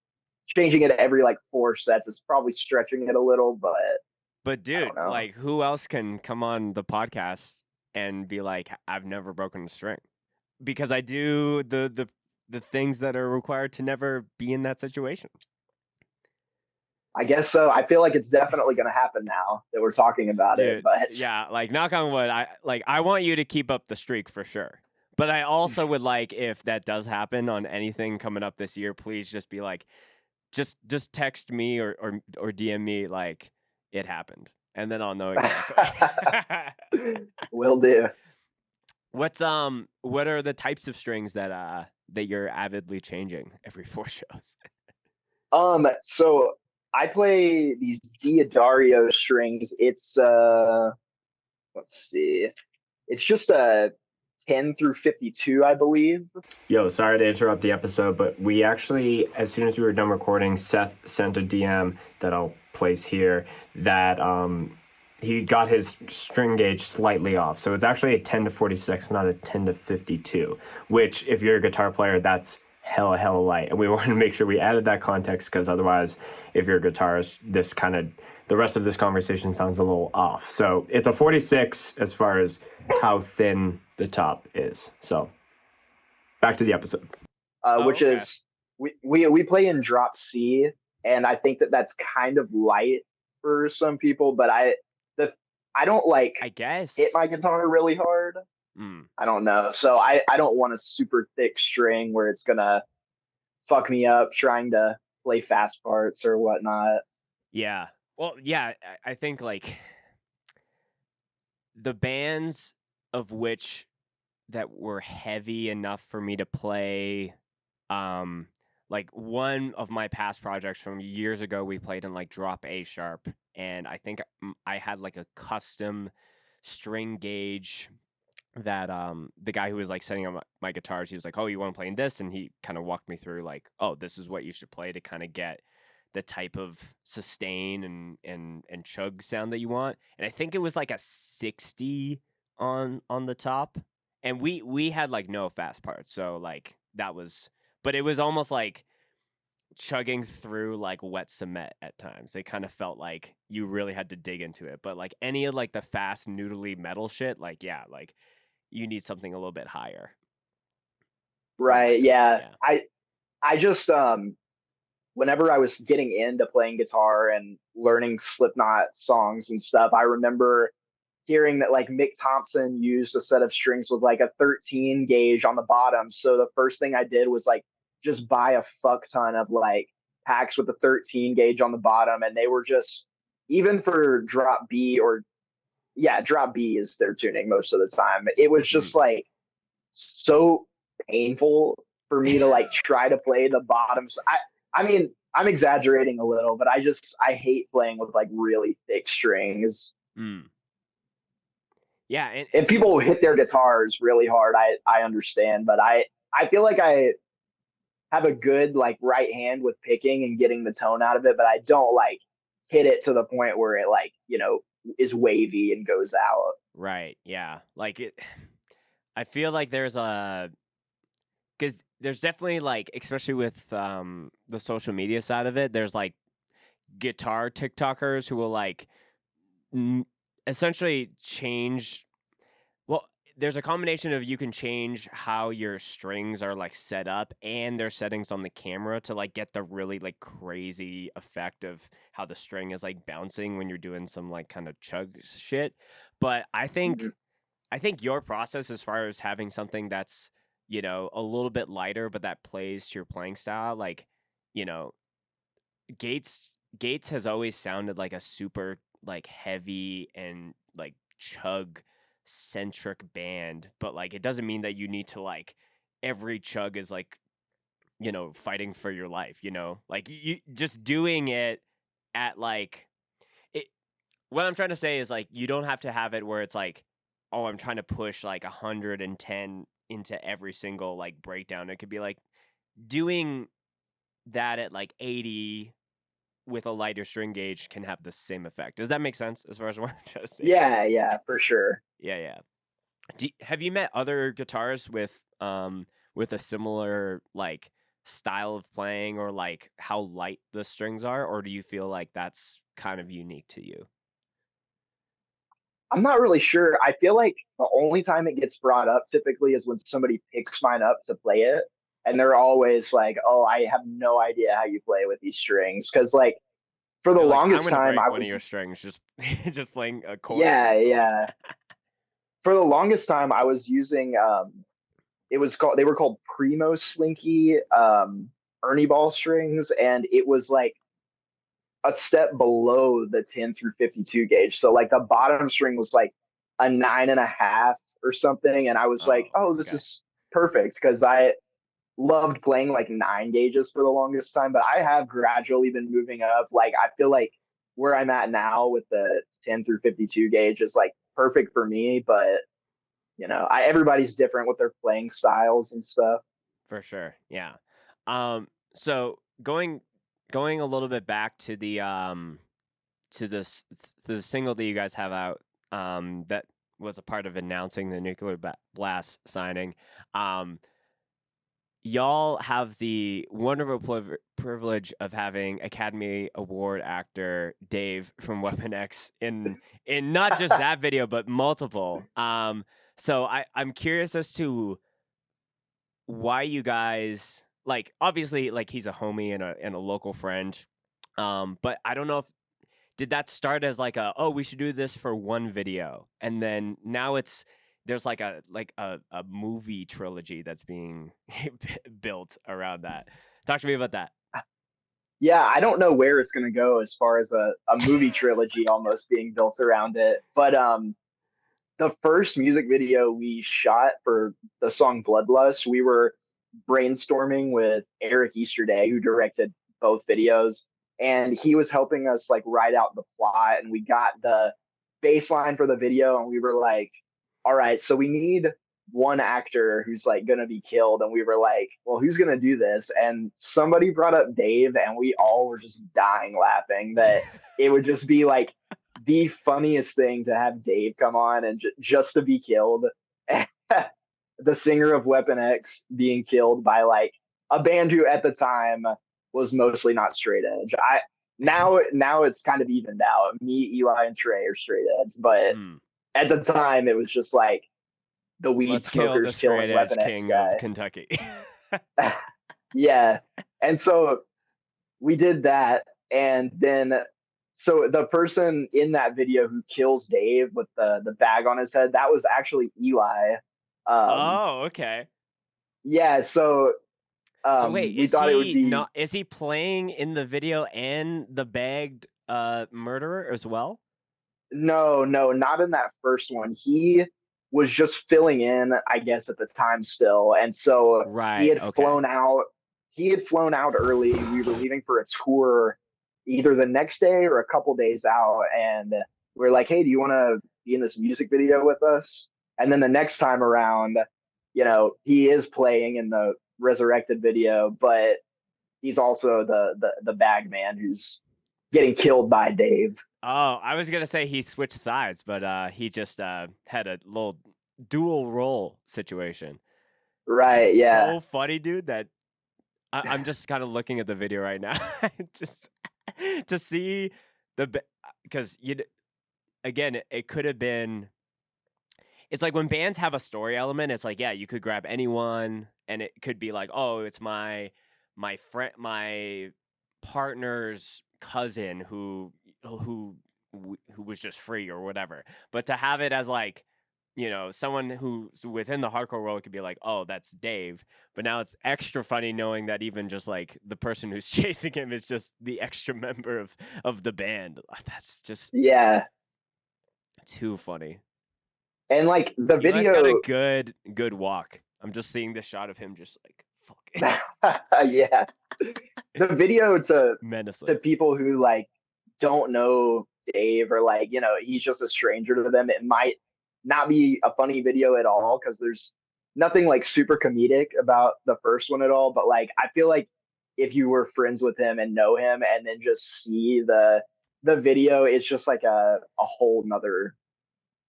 changing it every like 4 sets is probably stretching it a little, but But I don't dude, know. like who else can come on the podcast and be like, I've never broken a string? Because I do the things that are required to never be in that situation. I guess so. I feel like it's definitely going to happen now that we're talking about it, Dude, but yeah, like knock on wood, I want you to keep up the streak for sure. But I also would like if that does happen on anything coming up this year, please just be like, just text me or DM me like it happened, and then I'll know exactly. will do. What are the types of strings that you're avidly changing every 4 shows? So I play these Diodario strings. It's let's see. It's just a 10 through 52, I believe. Yo, sorry to interrupt the episode, but we actually, as soon as we were done recording, Seth sent a DM that I'll place here that he got his string gauge slightly off. So it's actually a 10 to 46, not a 10 to 52, which if you're a guitar player, that's hella light. And we wanted to make sure we added that context because otherwise, if you're a guitarist, the rest of this conversation sounds a little off. So it's a 46 as far as how thin the top is. So back to the episode. Which Okay. is we play in drop C, and I think that that's kind of light for some people. But the I don't like I guess. hit my guitar really hard. Mm. I don't know, so I don't want a super thick string where it's gonna fuck me up trying to play fast parts or whatnot. Yeah. Well, yeah, I think like the bands of which that were heavy enough for me to play like one of my past projects from years ago we played in like drop A sharp, and I think I had like a custom string gauge that the guy who was like setting up my guitars, he was like, "Oh, you want to play in this?" And he kind of walked me through like, "Oh, this is what you should play to kind of get the type of sustain and chug sound that you want." And I think it was like a 60 on the top. And we had like no fast parts. So like that was, but it was almost like chugging through like wet cement at times. It kind of felt like you really had to dig into it. But like any of like the fast noodly metal shit, like yeah, like you need something a little bit higher. But Right? like Yeah. yeah. I just whenever I was getting into playing guitar and learning Slipknot songs and stuff, I remember hearing that like Mick Thompson used a set of strings with like a 13 gauge on the bottom. So the first thing I did was like just buy a fuck ton of like packs with the 13 gauge on the bottom, and they were just even for drop B or drop B is their tuning most of the time. It was Mm. just like so painful for me to like try to play the bottoms. I mean, I'm exaggerating a little, but I hate playing with like really thick strings. Mm. Yeah, If people hit their guitars really hard, I understand, but I feel like I have a good like right hand with picking and getting the tone out of it, but I don't like hit it to the point where it like, is wavy and goes out. right, yeah. Like it I feel like there's a because there's definitely like especially with the social media side of it, there's like guitar TikTokers who will like n- essentially change. Well, there's a combination of you can change how your strings are like set up and their settings on the camera to like get the really like crazy effect of how the string is like bouncing when you're doing some like kind of chug shit. But I Mhm. think your process as far as having something that's you know, a little bit lighter, but that plays to your playing style. Like, you know, Gates has always sounded like a super like heavy and like chug centric band, but like it doesn't mean that you need to like every chug is like, you know, fighting for your life, you know? Like you just doing it at like it what I'm trying to say is like you don't have to have it where it's like, oh, I'm trying to push like 110 into every single like breakdown. It could be like doing that at like 80 with a lighter string gauge can have the same effect. Does that make sense as far as what I'm trying to say? Yeah, for sure. Yeah, yeah. Have you met other guitarists with a similar like style of playing or like how light the strings are, or do you feel like that's kind of unique to you? I'm not really sure. I feel like the only time it gets brought up typically is when somebody picks mine up to play it. And they're always like, oh, I have no idea how you play with these strings. Cause like for the You're like, I'm longest gonna time, break I one of was, your strings just just playing chords for yeah, yourself. yeah. For the longest time, I was using, they were called Primo Slinky, Ernie ball strings. And it was like a step below the 10 through 52 gauge. So like the bottom string was like a 9.5 or something. And I was like, Oh, oh, this okay. is perfect because I loved playing like 9 gauges for the longest time. But I have gradually been moving up. Like I feel like where I'm at now with the 10 through 52 gauge is like perfect for me. But everybody's different with their playing styles and stuff. For sure. Yeah. So going a little bit back to the to this to the single that you guys have out that was a part of announcing the Blast signing. Um y'all have the wonderful privilege of having Academy Award actor Dave from Weapon X in not just that video but multiple. So I'm curious as to why you guys like obviously like he's a homie and a local friend. But I don't know if did that start as like a oh we should do this for one video and then now there's like a movie trilogy that's being built around that. Talk to me about that. Yeah, I don't know where it's going to go as far as a movie trilogy almost being built around it. But the first music video we shot for the song Bloodlust, we were brainstorming with Eric Easterday, who directed both videos, and he was helping us like write out the plot. And we got the bass line for the video, and we were like, all right, so we need one actor who's like gonna be killed. And we were like, well, who's gonna do this? And somebody brought up Dave, and we all were just dying laughing that it would just be like the funniest thing to have Dave come on and just to be killed. The singer of Weapon X being killed by like a band who at the time was mostly not straight edge. I now it's kind of evened out. Me, Eli, and Trey are straight edge, but Hmm. at the time it was just like the weed Let's kill the smokers straight killing edge Weapon X king of guy. Kentucky. Yeah, and so we did that, and then so the person in that video who kills Dave with the bag on his head, that was actually Eli. Oh, okay. Yeah, so So wait, we thought it would be is he playing in the video and the bagged murderer as well? no, not in that first one. He was just filling in, I guess, at the time still, and so he Right, had okay. flown out. He had flown out early. We were leaving for a tour, either the next day or a couple days out, and we are like, "Hey, do you want to be in this music video with us?" And then the next time around, he is playing in the resurrected video, but he's also the bag man who's getting killed by Dave. Oh, I was gonna say he switched sides, but he just had a little dual role situation. That's Right? Yeah. so funny, dude. That I'm just kind of looking at the video right now just to see because again, it could have been. It's like when bands have a story element. It's like yeah, you could grab anyone, and it could be like oh, it's my friend, my partner's cousin who who was just free or whatever. But to have it as like someone who's within the hardcore world could be like, oh, that's Dave. But now it's extra funny knowing that even just like the person who's chasing him is just the extra member of the band. That's just Yeah. too funny. And like the Eli's got a video, good walk. I'm just seeing this shot of him just like fucking yeah, the video to menacing. people who like don't know Dave, or like, he's just a stranger to them, it might not be a funny video at all because there's nothing like super comedic about the first one at all. But like, I feel like if you were friends with him and know him and then just see the video, it's just like a whole nother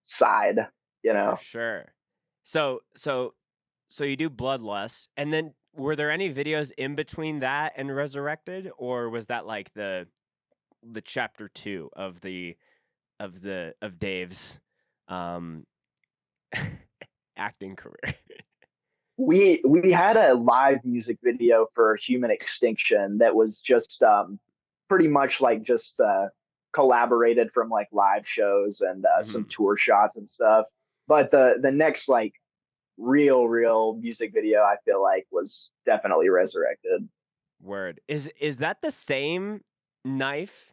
side, you For know. sure. So you do Bloodlust, and then were there any videos in between that and Resurrected, or was that like the chapter 2 of Dave's um acting career? We had a live music video for Human Extinction that was just pretty much like just collaborated from like live shows and some Mhm. tour shots and stuff. But the next like real music video I feel like was definitely Resurrected. Word. Is that the same knife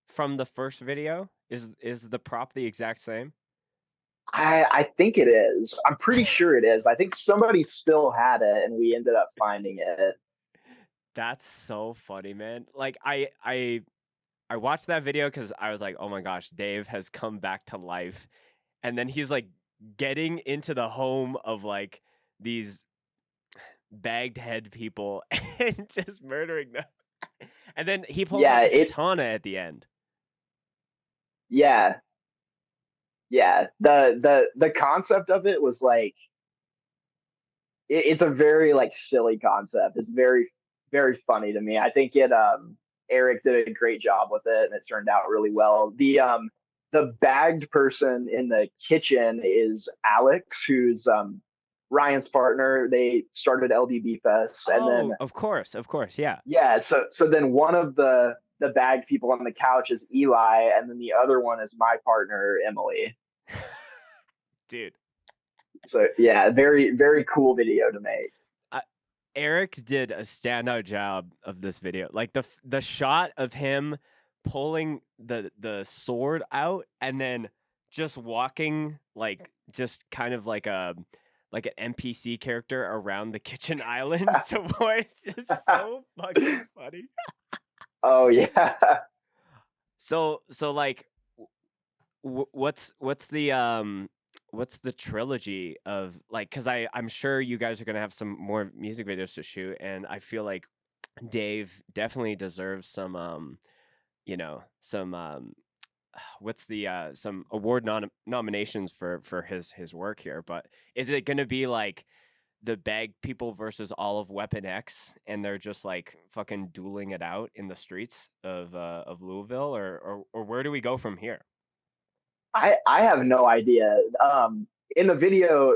from the first video? Is the prop the exact same? I think it is. I'm pretty sure it is. I think somebody still had it and we ended up finding it. That's so funny, man. Like I watched that video because I was like, oh my gosh, Dave has come back to life. And then he's like getting into the home of like these bagged head people and just murdering them. And then he pulls Yeah, out the it katana at the end. yeah, yeah. The concept of it was like it's a very like silly concept. It's very funny to me. I think it Eric did a great job with it and it turned out really well. The bagged person in the kitchen is Alex, who's Ryan's partner. They started LDB Fest, and then Oh, of course, yeah. yeah, so then one of the bagged people on the couch is Eli, and then the other one is my partner Emily. Dude. So yeah, very cool video to make. Eric did a standout job of this video. Like the shot of him pulling the sword out and then just walking like just kind of like an NPC character around the kitchen island. So boy, it's just so fucking funny. Oh yeah. So like what's the trilogy of like, because I'm sure you guys are gonna have some more music videos to shoot, and I feel like Dave definitely deserves some some what's the some award nominations for his work here. But is it gonna be like the bag people versus all of Weapon X, and they're just like fucking dueling it out in the streets of Louisville, or where do we go from here? I have no idea. In the video,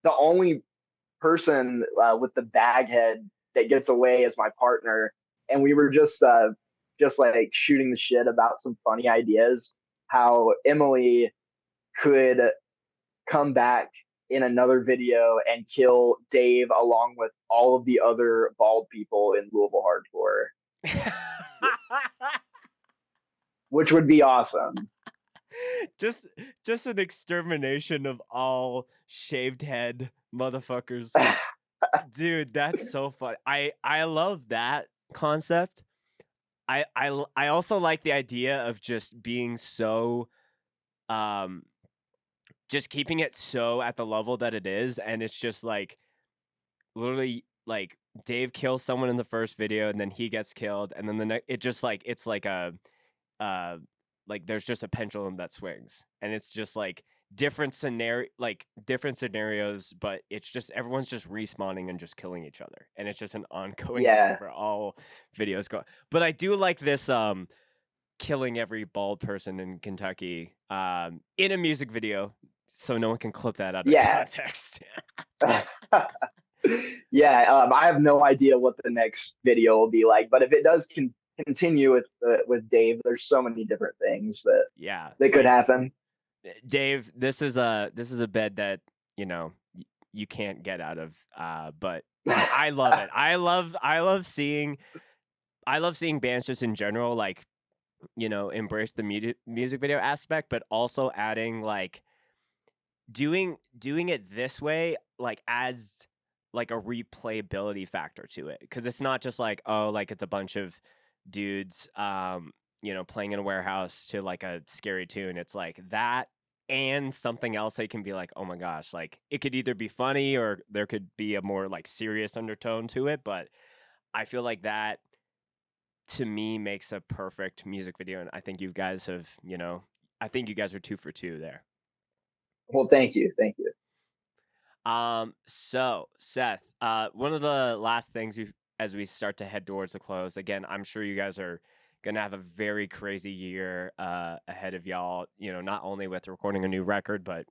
the only person with the bag head that gets away is my partner, and we were just like shooting the shit about some funny ideas. How Emily could come back in another video and kill Dave along with all of the other bald people in Louisville hardcore, which would be awesome. just just an extermination of all shaved head motherfuckers. Dude, that's so fun. I love that concept. I also like the idea of just being so um just keeping it so at the level that it is, and it's just like literally like Dave kills someone in the first video and then he gets killed, and then the next it just like it's uh like there's just a pendulum that swings, and it's just like different scenarios, but it's just everyone's just respawning and just killing each other, and it's just an ongoing thing Yeah, for all videos go. But I do like this killing every bald person in Kentucky in a music video, so no one can clip that out of yeah. context. Yeah, I have no idea what the next video will be like, but if it does continue with Dave, there's so many different things that Yeah, that could like happen. Dave, this is a bed that you know you can't get out of. But I love it. I love seeing bands just in general, like embrace the music video aspect, but also adding like doing it this way like adds like a replayability factor to it, because it's not just like, oh, like it's a bunch of dudes playing in a warehouse to like a scary tune. It's like that and something else that can be like, oh my gosh, like it could either be funny or there could be a more like serious undertone to it. But I feel like that to me makes a perfect music video, and I think you guys have, I think you guys are 2 for 2 there. Well, thank you, thank you. So Seth, one of the last things as we start to head towards the close, again, I'm sure you guys are gonna have a very crazy year ahead of y'all. Not only with recording a new record, but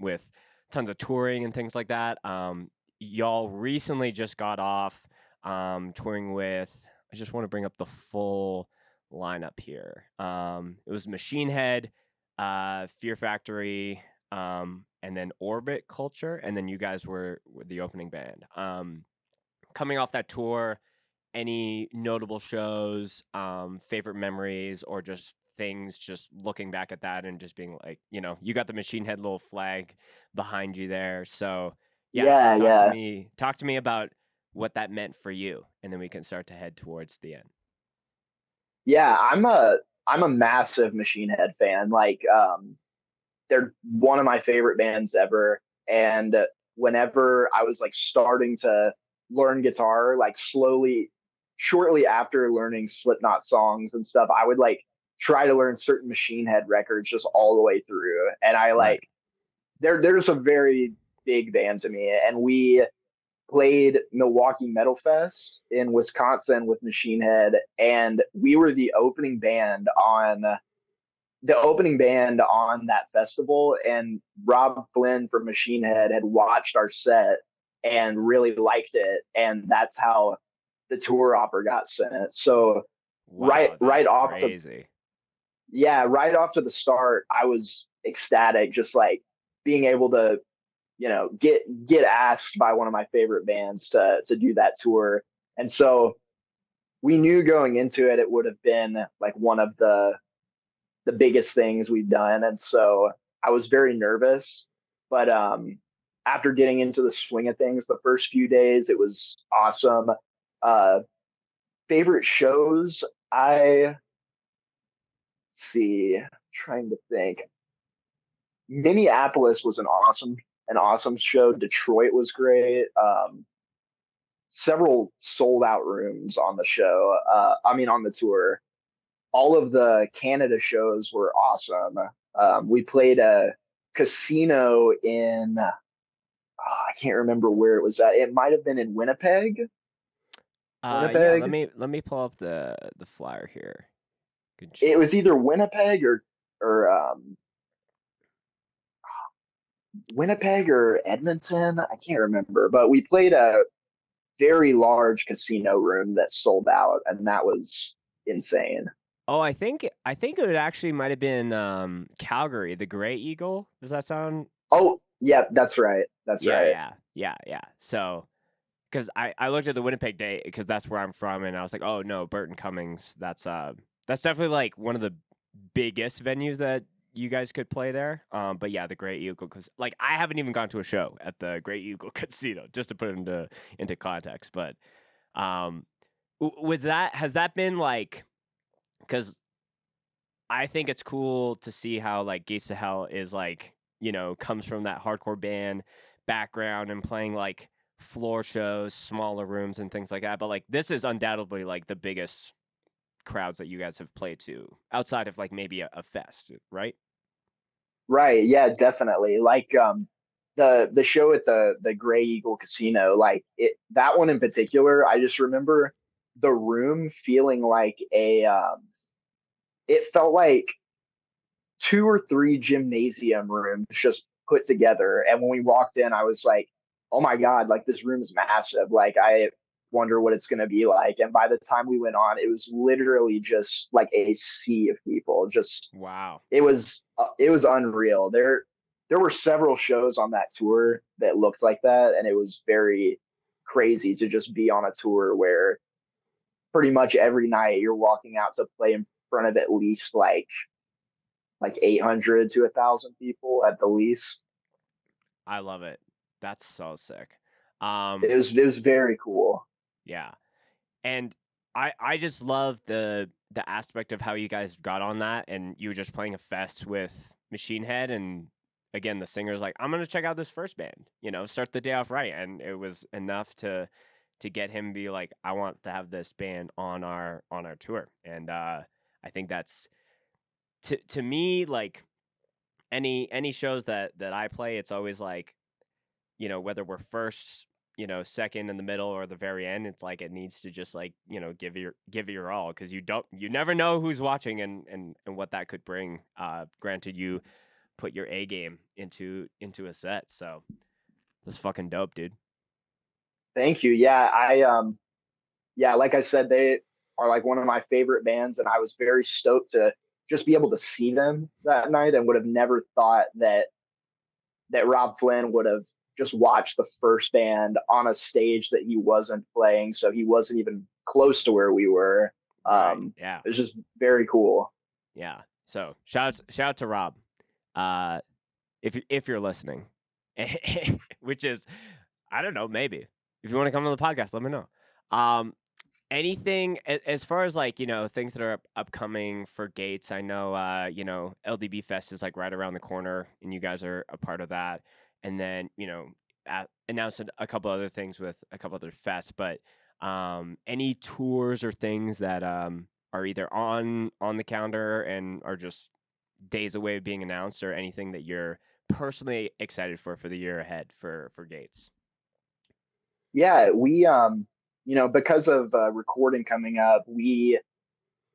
with tons of touring and things like that. Y'all recently just got off touring with. I just want to bring up the full lineup here. It was Machine Head, Fear Factory, and then Orbit Culture, and then you guys were the opening band. Coming off that tour, any notable shows, favorite memories, or just things just looking back at that and just being like, you got the Machine Head little flag behind you there. So yeah, Yeah, just yeah, talk to me about what that meant for you, and then we can start to head towards the end. yeah. I'm a massive Machine Head fan. Like, they're one of my favorite bands ever. And whenever I was like starting to learn guitar, like slowly, shortly after learning Slipknot songs and stuff, I would like try to learn certain Machine Head records just all the way through. And I Right. like they're just a very big band to me. And we played Milwaukee Metal Fest in Wisconsin with Machine Head, and we were the opening band on that festival. And Rob Flynn from Machine Head had watched our set and really liked it, and that's how the tour offer got sent. So right Wow, right that's off the crazy. yeah, right off to the start, I was ecstatic, just like being able to, get asked by one of my favorite bands to do that tour. And so we knew going into it, it would have been like one of the biggest things we've done. And so I was very nervous, but after getting into the swing of things, the first few days, it was awesome. Uh, Favorite shows, I see, trying to think. Minneapolis was an awesome show. Detroit was great. Several sold out rooms on the show. On the tour. All of the Canada shows were awesome. We played a casino in, I can't remember where it was at. It might have been in Winnipeg. Yeah, let Winnipeg. me pull up the flyer here. Good It show. was either Winnipeg or Winnipeg or Edmonton. I can't remember, but we played a very large casino room that sold out, and that was insane. Oh, I think it actually might have been Calgary, the Gray Eagle. Does that sound? Oh, yeah, that's right. That's Yeah, right. yeah, yeah, yeah. So, because I looked at the Winnipeg date because that's where I'm from, and I was like, oh no, Burton Cummings. That's definitely like one of the biggest venues that you guys could play there. But yeah, the Great Eagle, because like I haven't even gone to a show at the Great Eagle Casino, just to put it into context. But um, has that been like, because I think it's cool to see how like Gates to Hell is like, comes from that hardcore band background and playing like floor shows, smaller rooms and things like that. But like this is undoubtedly like the biggest crowds that you guys have played to outside of like maybe a fest, right? Right. Yeah, definitely. Like the show at the Gray Eagle Casino, like that one in particular, I just remember the room feeling like it felt like two or three gymnasium rooms just put together. And when we walked in, I was like, oh my God, like this room is massive. Like wonder what it's going to be like. And by the time we went on, it was literally just like a sea of people. Just Wow. it was unreal. There were several shows on that tour that looked like that, and it was very crazy to just be on a tour where pretty much every night you're walking out to play in front of at least like 800 to 1,000 people at the least. I love it. That's so sick. It was very cool. Yeah. And I just love the aspect of how you guys got on that, and you were just playing a fest with Machine Head, and again the singer's like, I'm gonna check out this first band, start the day off right, and it was enough to get him be like, I want to have this band on our tour, and I think that's to me like any shows that I play, it's always like, whether we're first, second in the middle or the very end, it's like it needs to just like, give it your all, because you never know who's watching and what that could bring. Granted, you put your A game into a set, so that's fucking dope, dude. Thank you. Yeah, yeah, like I said, they are like one of my favorite bands, and I was very stoked to just be able to see them that night, and would have never thought that Rob Flynn would have just watched the first band on a stage that he wasn't playing, so he wasn't even close to where we were. Right. Yeah. It was just very cool. Yeah. So shout out to Rob, if you're listening, which is, I don't know, maybe if you want to come on the podcast, let me know. Anything as far as like, things that are upcoming for Gates. I know LDB Fest is like right around the corner, and you guys are a part of that. And then announced a couple other things with a couple other fests. But any tours or things that are either on the calendar and are just days away of being announced, or anything that you're personally excited for the year ahead for Gates? Yeah, we because of recording coming up, we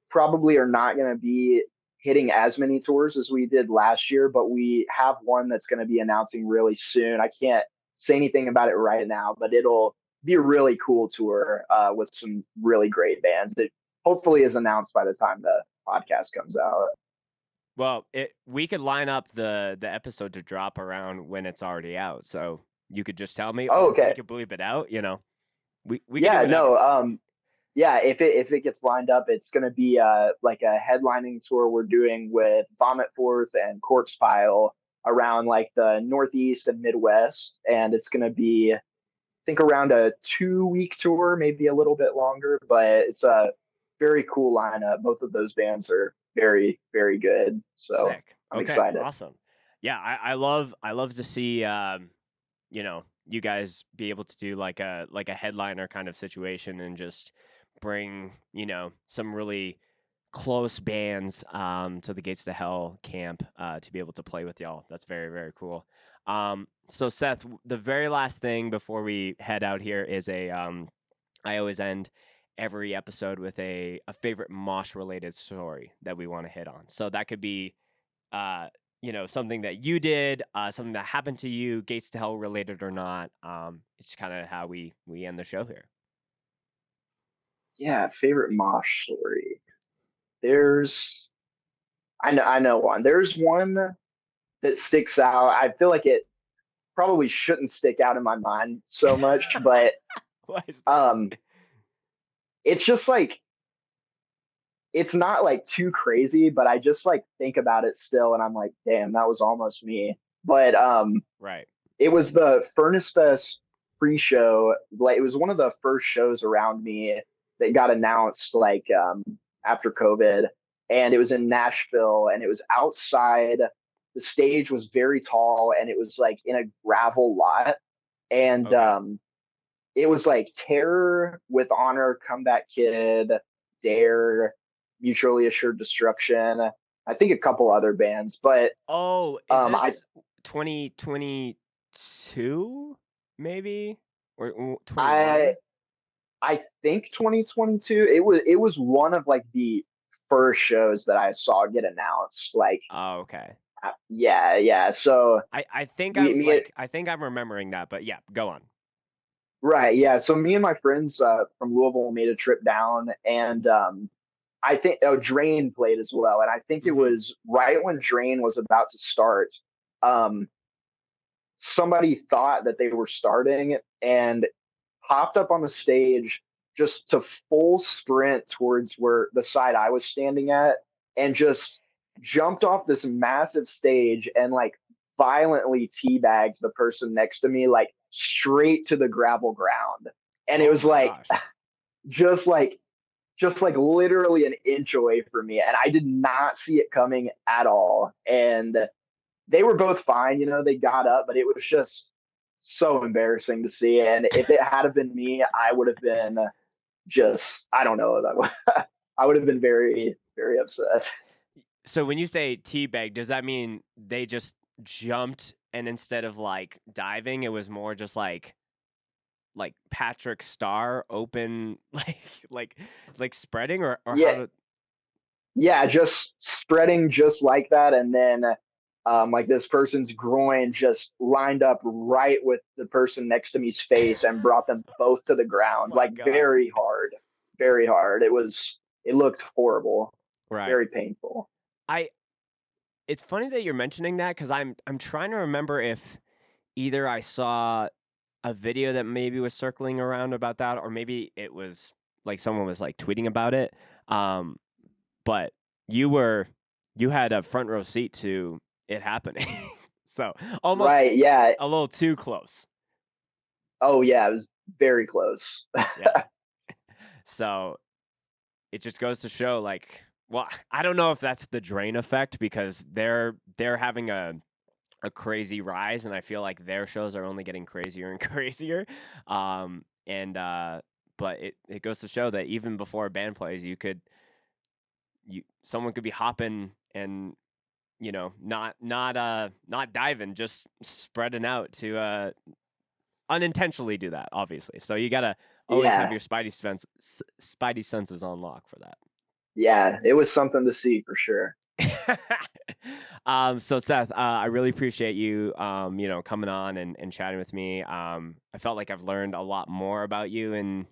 probably are not going to be hitting as many tours as we did last year, but we have one that's going to be announcing really soon. I can't say anything about it right now, but it'll be a really cool tour with some really great bands. It hopefully is announced by the time the podcast comes out. Well, we could line up the episode to drop around when it's already out, so you could just tell me, Oh, or we okay. could bleep it out. We could do Yeah, whatever. no, yeah, if it gets lined up, it's going to be like a headlining tour we're doing with Vomit Forth and Corpse Pile around like the Northeast and Midwest, and it's going to be, I think, around a 2 week tour, maybe a little bit longer, but it's a very cool lineup. Both of those bands are very, very good, so Sick. I'm Okay, excited. awesome. Yeah, I love to see you guys be able to do like a headliner kind of situation, and just bring, some really close bands to the Gates to Hell camp to be able to play with y'all. That's very, very cool. So Seth, the very last thing before we head out here is I always end every episode with a favorite mosh related story that we want to hit on. So that could be something that you did, something that happened to you, Gates to Hell related or not. It's kind of how we end the show here. Yeah, favorite mosh story. There's, I know one. There's one that sticks out. I feel like it probably shouldn't stick out in my mind so much, but Why is that? um, it's just like it's not like too crazy, but I just like think about it still, and I'm like, damn, that was almost me. But Right. it was the Furnace Fest pre-show. Like it was one of the first shows around me that got announced like after COVID, and it was in Nashville, and it was outside. The stage was very tall, and it was like in a gravel lot, and Okay. it was like Terror, With Honor, Comeback Kid, Dare, Mutually Assured Destruction. I think a couple other bands, but Oh, is I this 2022 maybe, or I 21? I think 2022. It was one of like the first shows that I saw get announced. Like Oh, okay. yeah, yeah. So I think we me I think I'm remembering that, but yeah, go on. Right. Yeah. So me and my friends from Louisville made a trip down, and I think Drain played as well, and I think it Hmm. was right when Drain was about to start. Um, Somebody thought that they were starting and popped up on the stage just to full sprint towards where the side I was standing at, and just jumped off this massive stage and like violently teabagged the person next to me, like straight to the gravel ground. And it Oh was my like gosh. just like just like literally an inch away from me, and I did not see it coming at all. And they were both fine, they got up, but it was just so embarrassing to see. And if it had been me, I would have been just, I don't know, I would have been very, very upset. So when you say teabag, does that mean they just jumped and instead of like diving, it was more just like Patrick Star open like like spreading or Yeah, how to yeah, just spreading just like that, and then like this person's groin just lined up right with the person next to me's face and brought them both to the Oh ground, my like god. very hard. It looked horrible, Right. very painful. I It's funny that you're mentioning that cuz I'm trying to remember if either I saw a video that maybe was circling around about that or maybe it was like someone was like tweeting about it. Um but you were you had a front row seat to it happening. So, almost Right? Yeah. a little too close. Oh yeah, it was very close. Yeah. So, it just goes to show like well, I don't know if that's the Drain effect because they're having a crazy rise and I feel like their shows are only getting crazier and crazier. And but it goes to show that even before a band plays, you someone could be hopping and not diving, just spreading out to unintentionally do that, obviously. So you gotta always have Yeah, your spidey senses on lock for that. yeah, it was something to see for sure. So Seth, I really appreciate you, coming on and chatting with me. I felt like I've learned a lot more about you, and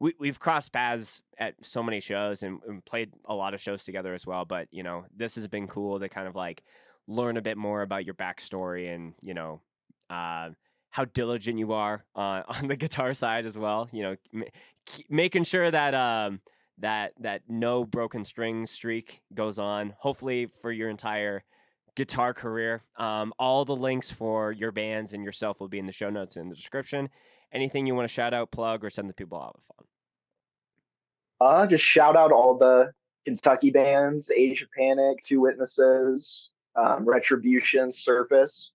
we've crossed paths at so many shows and played a lot of shows together as well. But this has been cool to kind of like learn a bit more about your backstory and uh, how diligent you are on the guitar side as well. Making sure that that no broken string streak goes on. Hopefully for your entire guitar career. All the links for your bands and yourself will be in the show notes in the description. Anything you want to shout out, plug, or send the people out with fun? Just shout out all the Kentucky bands: Age of Panic, Two Witnesses, Retribution, Surface.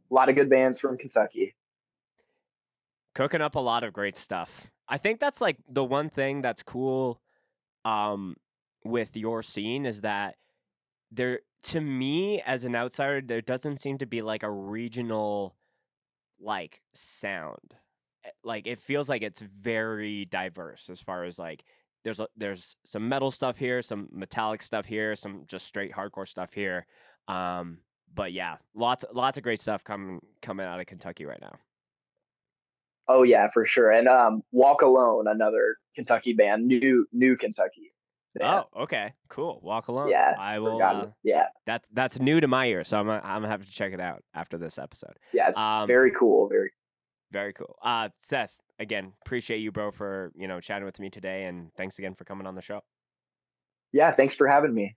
A lot of good bands from Kentucky. Cooking up a lot of great stuff. I think that's like the one thing that's cool um, with your scene is that there, to me as an outsider, there doesn't seem to be like a regional like sound. Like it feels like it's very diverse as far as like there's some metal stuff here, some metallic stuff here, some just straight hardcore stuff here. Um, but yeah, lots of great stuff coming out of Kentucky right now. Oh yeah, for sure. And Walk Alone, another Kentucky band, new Kentucky band. Oh, okay, cool. Walk Alone. Yeah, I will. forgot. Yeah, That's new to my ear, so I'm gonna have to check it out after this episode. yeah, it's Um, very cool. Very. Very cool. Seth, again, appreciate you, bro, for chatting with me today, and thanks again for coming on the show. Yeah, thanks for having me.